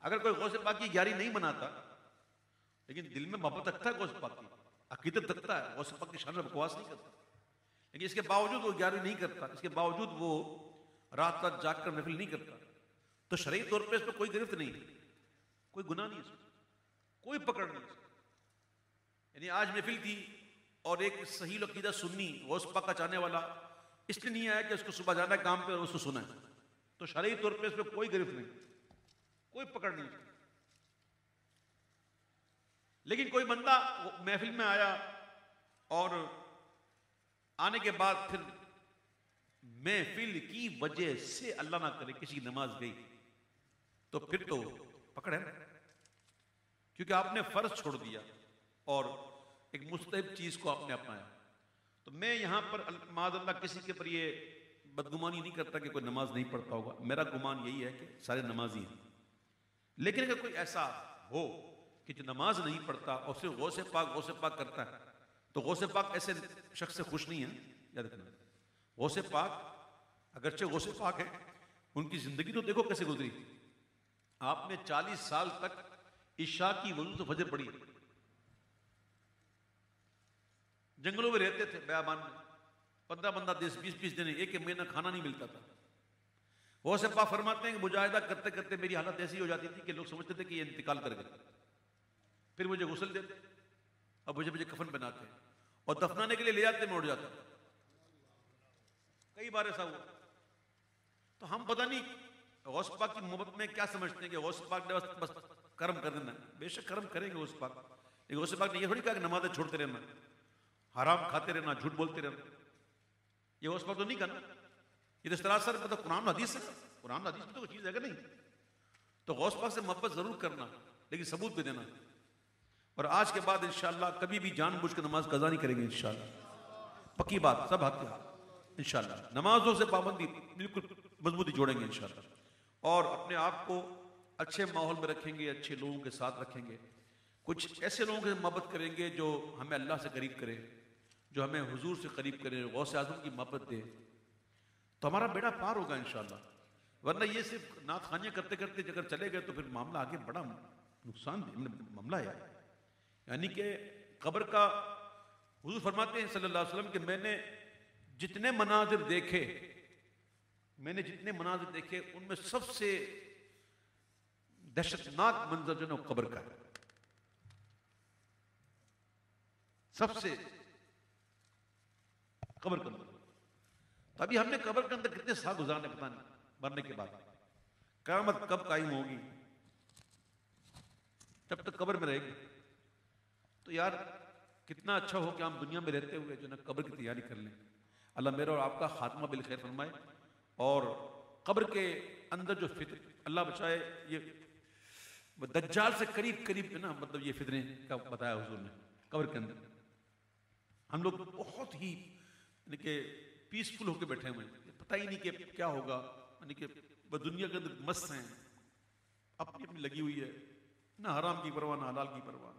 اگر کوئی غوث پاک کی 11 نہیں مناتا لیکن دل میں محبت رکھتا ہے غوث پاک کی، عقیدت رکھتا ہے، غوث پاک کی شان میں بکواس نہیں کرتا، لیکن اس کے باوجود وہ 11 نہیں کرتا، اس کے باوجود وہ رات رات جاگ کر محفل نہیں کرتا، تو شرعی طور پہ اس پہ کوئی گرفت نہیں، کوئی گناہ نہیں، اس میں کوئی پکڑ نہیں۔ یعنی آج محفل تھی اور ایک صحیح عقیدہ سنی غوث پاک کا چاہنے والا اس لیے نہیں آیا کہ اس کو صبح جانا ہے کام پہ اور اس کو سنا ہے، تو شرعی طور پہ اس پہ کوئی گرفت نہیں، کوئی پکڑ نہیں۔ لیکن کوئی بندہ محفل میں آیا اور آنے کے بعد پھر محفل کی وجہ سے اللہ نہ کرے کسی کی نماز گئی تو پھر تو پکڑ ہے نا، کیونکہ آپ نے فرض چھوڑ دیا اور ایک مستحب چیز کو آپ نے اپنایا۔ تو میں یہاں پر معاذ اللہ کسی کے پر یہ بدگمانی نہیں کرتا کہ کوئی نماز نہیں پڑھتا ہوگا، میرا گمان یہی ہے کہ سارے نمازی ہیں، لیکن اگر کوئی ایسا ہو کہ جو نماز نہیں پڑھتا اور صرف غوث پاک کرتا ہے تو غوث پاک ایسے شخص سے خوش نہیں ہے۔ یاد رکھنا، غوث پاک اگرچہ غوث پاک ہے، ان کی زندگی تو دیکھو کیسے گزری۔ آپ نے 40 سال تک عشاء کی وضو سے فجر پڑھی، جنگلوں میں رہتے تھے، بیابان میں 15 بندہ 20 دن ایک مہینہ کھانا نہیں ملتا تھا۔ غوث پاک فرماتے ہیں کہ مجاہدہ کرتے کرتے میری حالت ایسی ہو جاتی تھی کہ لوگ سمجھتے تھے کہ یہ انتقال کر گئے، پھر مجھے غسل دیتے اور مجھے کفن بناتے اور دفنانے کے لیے لے جاتے، میں اٹھ جاتا، کئی بار ایسا ہوا. تو ہم پتہ نہیں غوث پاک کی محبت میں کیا سمجھتے ہیں کہ غوث پاک نے بس کرم کر دینا. بے شک کرم کریں گے غوث پاک، لیکن غوث پاک نے یہ تھوڑی کہا کہ نمازیں چھوڑتے رہنا، حرام کھاتے رہنا، جھوٹ بولتے رہنا. یہ غوث پاک تو نہیں کرنا. یہ تو سراسر مطلب قرآن حدیث ہے. قرآن حدیث میں تو کوئی چیز ہے کہ نہیں. تو غوث پاک سے محبت ضرور کرنا لیکن ثبوت بھی دینا. اور آج کے بعد انشاءاللہ کبھی بھی جان بوجھ کے نماز قضا نہیں کریں گے انشاءاللہ. پکی بات، سب ہاتھ کے ہاتھ انشاءاللہ. نمازوں سے پابندی بالکل مضبوطی جوڑیں گے انشاءاللہ. اور اپنے آپ کو اچھے ماحول میں رکھیں گے، اچھے لوگوں کے ساتھ رکھیں گے. کچھ ایسے لوگوں سے محبت کریں گے جو ہمیں اللہ سے قریب کرے، جو ہمیں حضور سے قریب کرے، غوث اعظم کی محبت دے، تو ہمارا بیڑا پار ہوگا انشاءاللہ. ورنہ یہ صرف نعت خوانیاں کرتے کرتے اگر چلے گئے تو پھر معاملہ آگے بڑا نقصان معاملہ ہے. یعنی کہ قبر کا حضور فرماتے ہیں صلی اللہ علیہ وسلم کہ میں نے جتنے مناظر دیکھے ان میں سب سے دہشتناک منظر جو ہے وہ قبر کا ہے. سب سے قبر کا منظر. تو ابھی ہم نے قبر کے اندر کتنے سال گزارنے پتہ نہیں. مرنے کے بعد قیامت کب قائم ہوگی، جب تک قبر میں رہے گی. تو یار کتنا اچھا ہو کہ ہم دنیا میں رہتے ہوئے جو نا قبر کی تیاری کر لیں. اللہ میرا اور آپ کا خاتمہ بالخیر فرمائے. اور قبر کے اندر جو فتنے، اللہ بچائے، یہ دجال سے قریب نا مطلب یہ فتنے کا بتایا حضور نے. قبر کے اندر ہم لوگ بہت ہی یعنی کہ پیسفل ہو کے بیٹھے ہوئے ہیں، پتہ ہی نہیں کہ کیا ہوگا. یعنی کہ دنیا کے اندر مست ہیں، اپنی لگی ہوئی ہے، نہ حرام کی پرواہ نہ حلال کی پرواہ.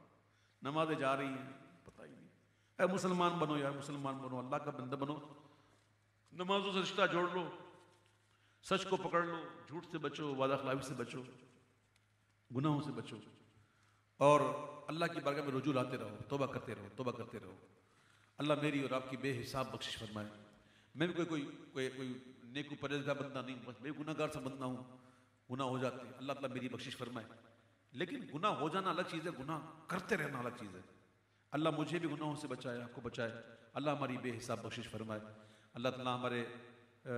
نمازیں جا رہی ہیں، پتہ ہی نہیں. اے مسلمان بنو یار، مسلمان بنو، اللہ کا بندہ بنو. نمازوں سے رشتہ جوڑ لو، سچ کو پکڑ لو، جھوٹ سے بچو، وعدہ خلافی سے بچو، گناہوں سے بچو، اور اللہ کی بارگاہ میں رجوع لاتے رہو، توبہ کرتے رہو. اللہ میری اور آپ کی بے حساب بخشش فرمائے. میں بھی کوئی نیک و پرہیزگار بندہ نہیں، بس میں گناہ گار سا بندہ ہوں. گناہ ہو جاتے ہیں، اللہ تعالیٰ میری بخشش فرمائے. لیکن گناہ ہو جانا الگ چیز ہے، گناہ کرتے رہنا الگ چیز ہے. اللہ مجھے بھی گناہوں سے بچائے، آپ کو بچائے. اللہ ہماری بے حساب بخشش فرمائے. اللہ تعالیٰ ہمارے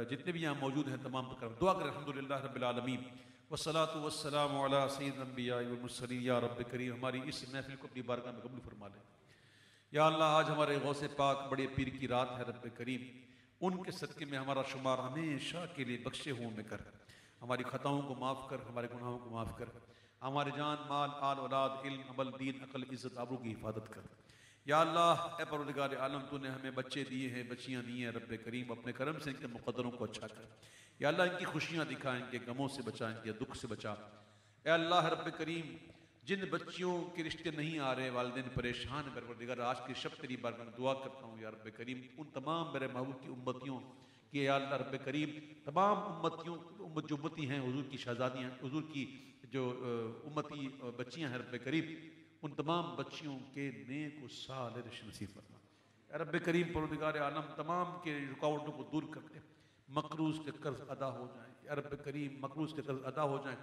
جتنے بھی یہاں موجود ہیں تمام پر کرم دعا کریں. الحمدللہ رب العالمین والصلاة والسلام علی سید الانبیاء والمرسلین. یا رب کریم ہماری اس محفل کو اپنی بارگاہ میں قبول فرما لے. یا اللہ آج ہمارے غوث پاک بڑے پیر کی رات ہے رب کریم، ان کے صدقے میں ہمارا شمار ہمیشہ کے لیے بخشے ہوں میں کر. ہماری خطاؤں کو معاف کر، ہمارے گناہوں کو معاف کر. ہمارے جان، مال، آل، اولاد، علم، عمل، دین، عقل، عزت، آبرو کی حفاظت کر. یا اللہ اے پروردگار عالم، تو نے ہمیں بچے دیے ہیں، بچیاں دی ہیں رب کریم، اپنے کرم سے ان کے مقدروں کو اچھا کر. یا اللہ ان کی خوشیاں دکھا، ان کے غموں سے بچا، ان کے دکھ سے بچا. اے اللہ رب کریم جن بچیوں کے رشتے نہیں آ رہے، والدین پریشان ہیں، پروردگار آج کی شب تیری بارگاہ میں دعا کرتا ہوں یا رب کریم ان تمام میرے محبوب کی امتیوں کہ یا اللہ رب کریم تمام امتیوں جو امتی ہیں، حضور کی شہزادیاں، حضور کی جو امتی بچیاں ہیں رب کریم، ان تمام بچیوں کے نیک و صالح رشتے نصیب فرما. اے رب کریم پروردگار عالم تمام کے رکاوٹوں کو دور کر دے، مقروض کے قرض ادا ہو جائیں. اے رب کریم مقروض کے قرض ادا ہو جائیں.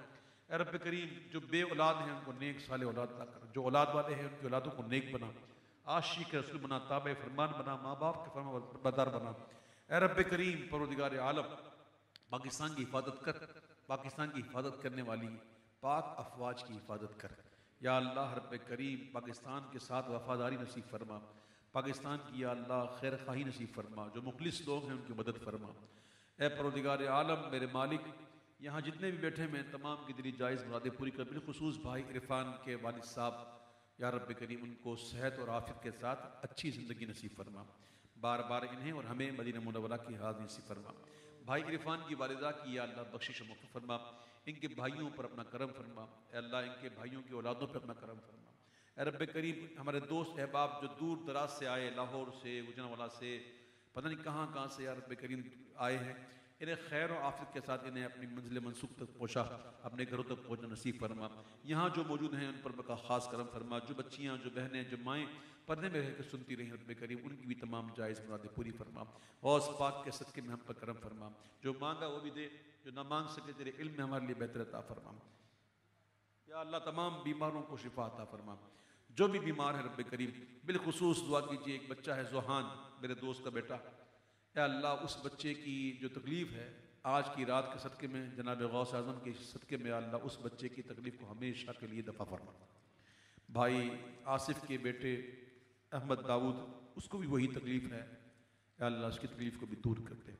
اے رب کریم جو بے اولاد ہیں ان کو نیک صالح اولاد عطا کر، جو اولاد والے ہیں ان کی اولادوں کو نیک بنا، عاشق رسول بنا، تابع فرمان بنا، ماں باپ کے فرمان بردار بنا. اے رب کریم پروردگار عالم پاکستان کی حفاظت کر، پاکستان کی حفاظت کرنے والی پاک افواج کی حفاظت کر. یا اللہ رب کریم پاکستان کے ساتھ وفاداری نصیب فرما، پاکستان کی یا اللہ خیر خواہی نصیب فرما، جو مخلص لوگ ہیں ان کی مدد فرما. اے پروردگار عالم میرے مالک یہاں جتنے بھی بیٹھے ہیں تمام کی دلی جائز مرادیں پوری کر. بالخصوص بھائی عرفان کے والد صاحب یا رب کریم ان کو صحت اور عافیت کے ساتھ اچھی زندگی نصیب فرما. بار بار انہیں اور ہمیں مدینہ منورہ کی حاضری نصیب فرما. بھائی عرفان کی والدہ کی یا اللہ بخشش و مغفرت فرما، ان کے بھائیوں پر اپنا کرم فرما. اے اللہ ان کے بھائیوں کی اولادوں پر اپنا کرم فرما. اے رب کریم ہمارے دوست احباب جو دور دراز سے آئے، لاہور سے، گوجرانوالہ سے، پتہ نہیں کہاں سے یا رب کریم آئے ہیں، انہیں خیر و عافیت کے ساتھ انہیں اپنی منزل منصوب تک پہنچا، اپنے گھروں تک پہنچنا نصیب فرما. یہاں جو موجود ہیں ان پر بقا خاص کرم فرما. جو بچیاں، جو بہنیں، جو مائیں پردے میں رہ کر سنتی رہیں رب کریم ان کی بھی تمام جائز مرادیں پوری فرما. غوث پاک کے صدقے میں ہم پر کرم فرما. جو مانگا وہ بھی دے، جو نہ مانگ سکے تیرے علم میں ہمارے لیے بہتر عطا فرما. یا اللہ تمام بیماروں کو شفا عطا فرما. جو بھی بیمار ہے رب کریم بالخصوص دعا کیجیے. ایک بچہ ہے زوحان میرے دوست کا بیٹا، اے اللہ اس بچے کی جو تکلیف ہے آج کی رات کے صدقے میں، جناب غوث اعظم کے صدقے میں، اللہ اس بچے کی تکلیف کو ہمیشہ کے لیے دفع فرما۔ بھائی آصف کے بیٹے احمد داؤد، اس کو بھی وہی تکلیف ہے، اے اللہ اس کی تکلیف کو بھی دور کر دے۔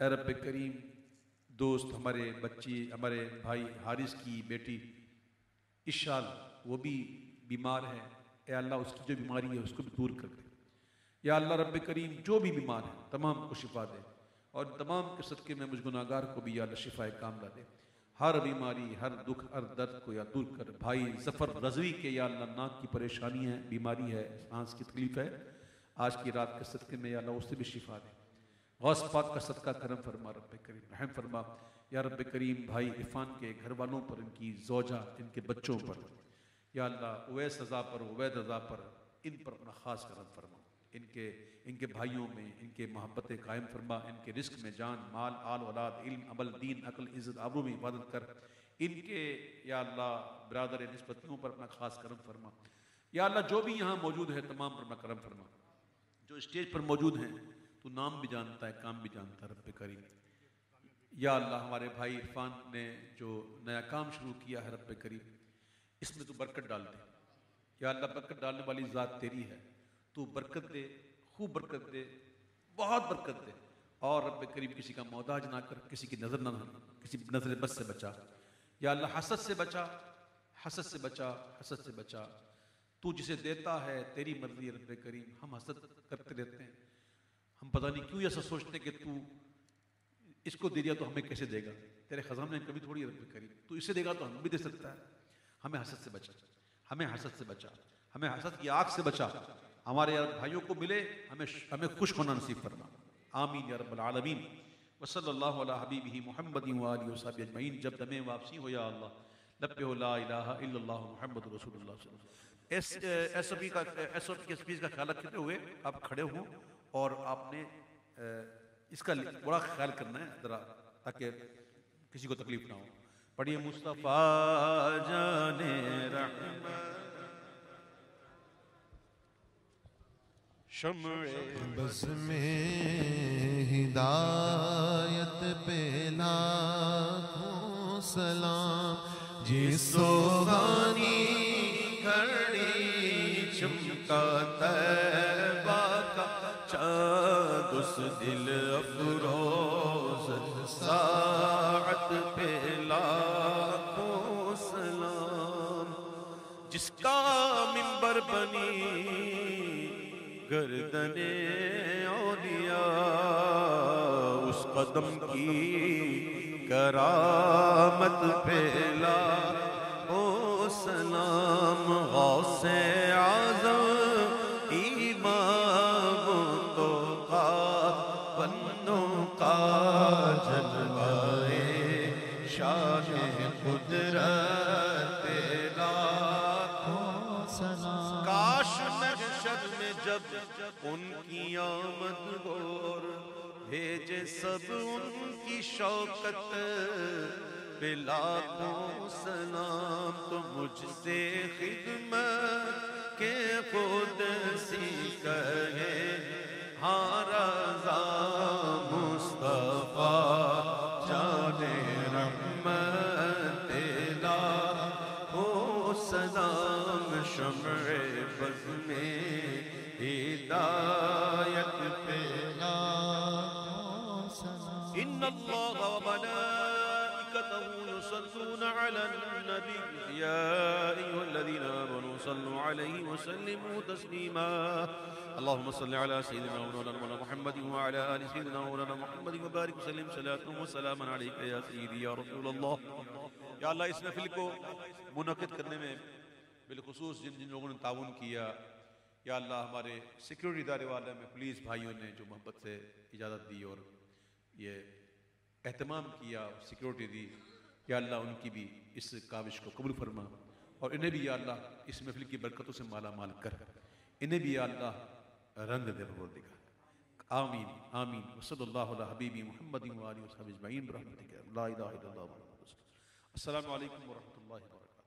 اے رب کریم، دوست ہمارے بچی، ہمارے بھائی حارث کی بیٹی اشال، وہ بھی بیمار ہے، اے اللہ اس کی جو بیماری ہے اس کو بھی دور کر دے۔ یا اللہ رب کریم، جو بھی بیمار ہے تمام کو شفا دے، اور تمام کے صدقے میں مجھ گناہگار کو بھی یا اللہ شفا کاملہ دے۔ ہر بیماری، ہر دکھ، ہر درد کو یا دور کر۔ بھائی ظفر رضوی کے یا اللہ ناک کی پریشانی ہے، بیماری ہے، سانس کی تکلیف ہے، آج کی رات کے صدقے میں یا اللہ اس سے بھی شفا دے۔ غوث پاک کا صدقہ کرم فرما رب کریم، رحم فرما یا رب کریم۔ بھائی عرفان کے گھر والوں پر، ان کی زوجہ، ان کے بچوں پر یا اللہ، اویس رضا پر، عبید رضا پر، ان پر اپنا خاص کرم فرما۔ ان کے بھائیوں میں ان کے محبت قائم فرما، ان کے رزق میں جان، مال، آل اولاد، علم، عمل، دین، عقل، عزت، آبرو میں حفاظت کر۔ ان کے یا اللہ برادر نسبتیوں پر اپنا خاص کرم فرما۔ یا اللہ جو بھی یہاں موجود ہے تمام پر اپنا کرم فرما۔ جو اسٹیج پر موجود ہیں تو نام بھی جانتا ہے، کام بھی جانتا ہے رب کریم۔ یا اللہ ہمارے بھائی عرفان نے جو نیا کام شروع کیا ہے رب کریم، اس میں تو برکت ڈال دے۔ یا اللہ برکت ڈالنے والی ذات تیری ہے، تو برکت دے، خوب برکت دے، بہت برکت دے، اور رب کریم کسی کا محتاج نہ کر، کسی کی نظر نہ، کسی نظر بد سے بچا۔ یا اللہ حسد سے بچا، حسد سے بچا، حسد سے بچا۔ تو جسے دیتا ہے تیری مرضی ہے رب کریم، ہم حسد کرتے رہتے ہیں، ہم پتہ نہیں کیوں ایسا سوچتے کہ تو اس کو دے دیا تو ہمیں کیسے دے گا، تیرے خزانے میں کبھی تھوڑی رب کریم، تو اسے دے گا تو ہم بھی دے سکتا ہے۔ ہمیں حسد سے بچا، ہمیں حسد سے بچا، ہمیں حسد کی آگ سے بچا۔ ہمارے بھائیوں کو ملے، ہمیں خوش ہونا نصیب فرما، آمین یا رب العالمین۔ وصلی اللہ علی حبیبہ محمد وآلہ وصحبہ اجمعین۔ جب دم واپسی ہو یا اللہ لب ہو لا الہ الا اللہ محمد رسول اللہ صلی اللہ علیہ وسلم۔ ایس او پی کے اسپیچ کا خیال رکھتے ہوئے آپ کھڑے ہوں، اور آپ نے اس کا بڑا خیال کرنا ہے ذرا، تاکہ کسی کو تکلیف نہ ہو۔ پڑھیے مصطفیٰ جان رحمت شمع بس میں ہدایت پہ لاکھوں سلام، جس سوغانی گھڑی چمکا طیبہ کا چاند، اس دل افروز ساعت پہ لاکھوں سلام، جس کا منبر بنی گردن اولیاء، اس قدم کی کرامت پہ لاکھوں سلام، غوث اعظم امام تو بندوں کا جلوائے شاہ قدرت لاکھوں سلام۔ کاش محشر میں جب ان کی آمد اور بھیجے سب ان کی شوکت پہ لاکھوں سلام، تو مجھ سے خدمت کے خود سی کہے ہاں رضا مصطفیٰ جان رحمت لاکھوں سلام، شمع بز میں ہدایت پہ لاکھوں سلام۔ ان اللہ وملائکتہ یصلون علی النبی یا ایھا الذین آمنوا صلوا علیہ وسلموا تسلیما۔ اللہم صل علی سیدنا مولانا محمد وعلی آل سیدنا مولانا محمد وبارک وسلم صلاۃ وسلاما علیک یا سیدی یا رسول اللہ۔ یا اللہ اس محفل کو منعقد کرنے میں بالخصوص جن لوگوں نے تعاون کیا، یا اللہ ہمارے سیکیورٹی ادارے والے میں پولیس بھائیوں نے جو محبت سے اجازت دی اور یہ اہتمام کیا، سیکیورٹی دی، یا اللہ ان کی بھی اس کاوش کو قبول فرما، اور انہیں بھی یا اللہ اس محفل کی برکتوں سے مالا مال کر، انہیں بھی یا اللہ رنگ دے پروردگار۔ آمین آمین۔ وصلی اللہ علی حبیبی محمد وآلہ وصحبہ اجمعین برحمتک لا الہ الا اللہ۔ السلام علیکم ورحمۃ اللہ وبرکاتہ۔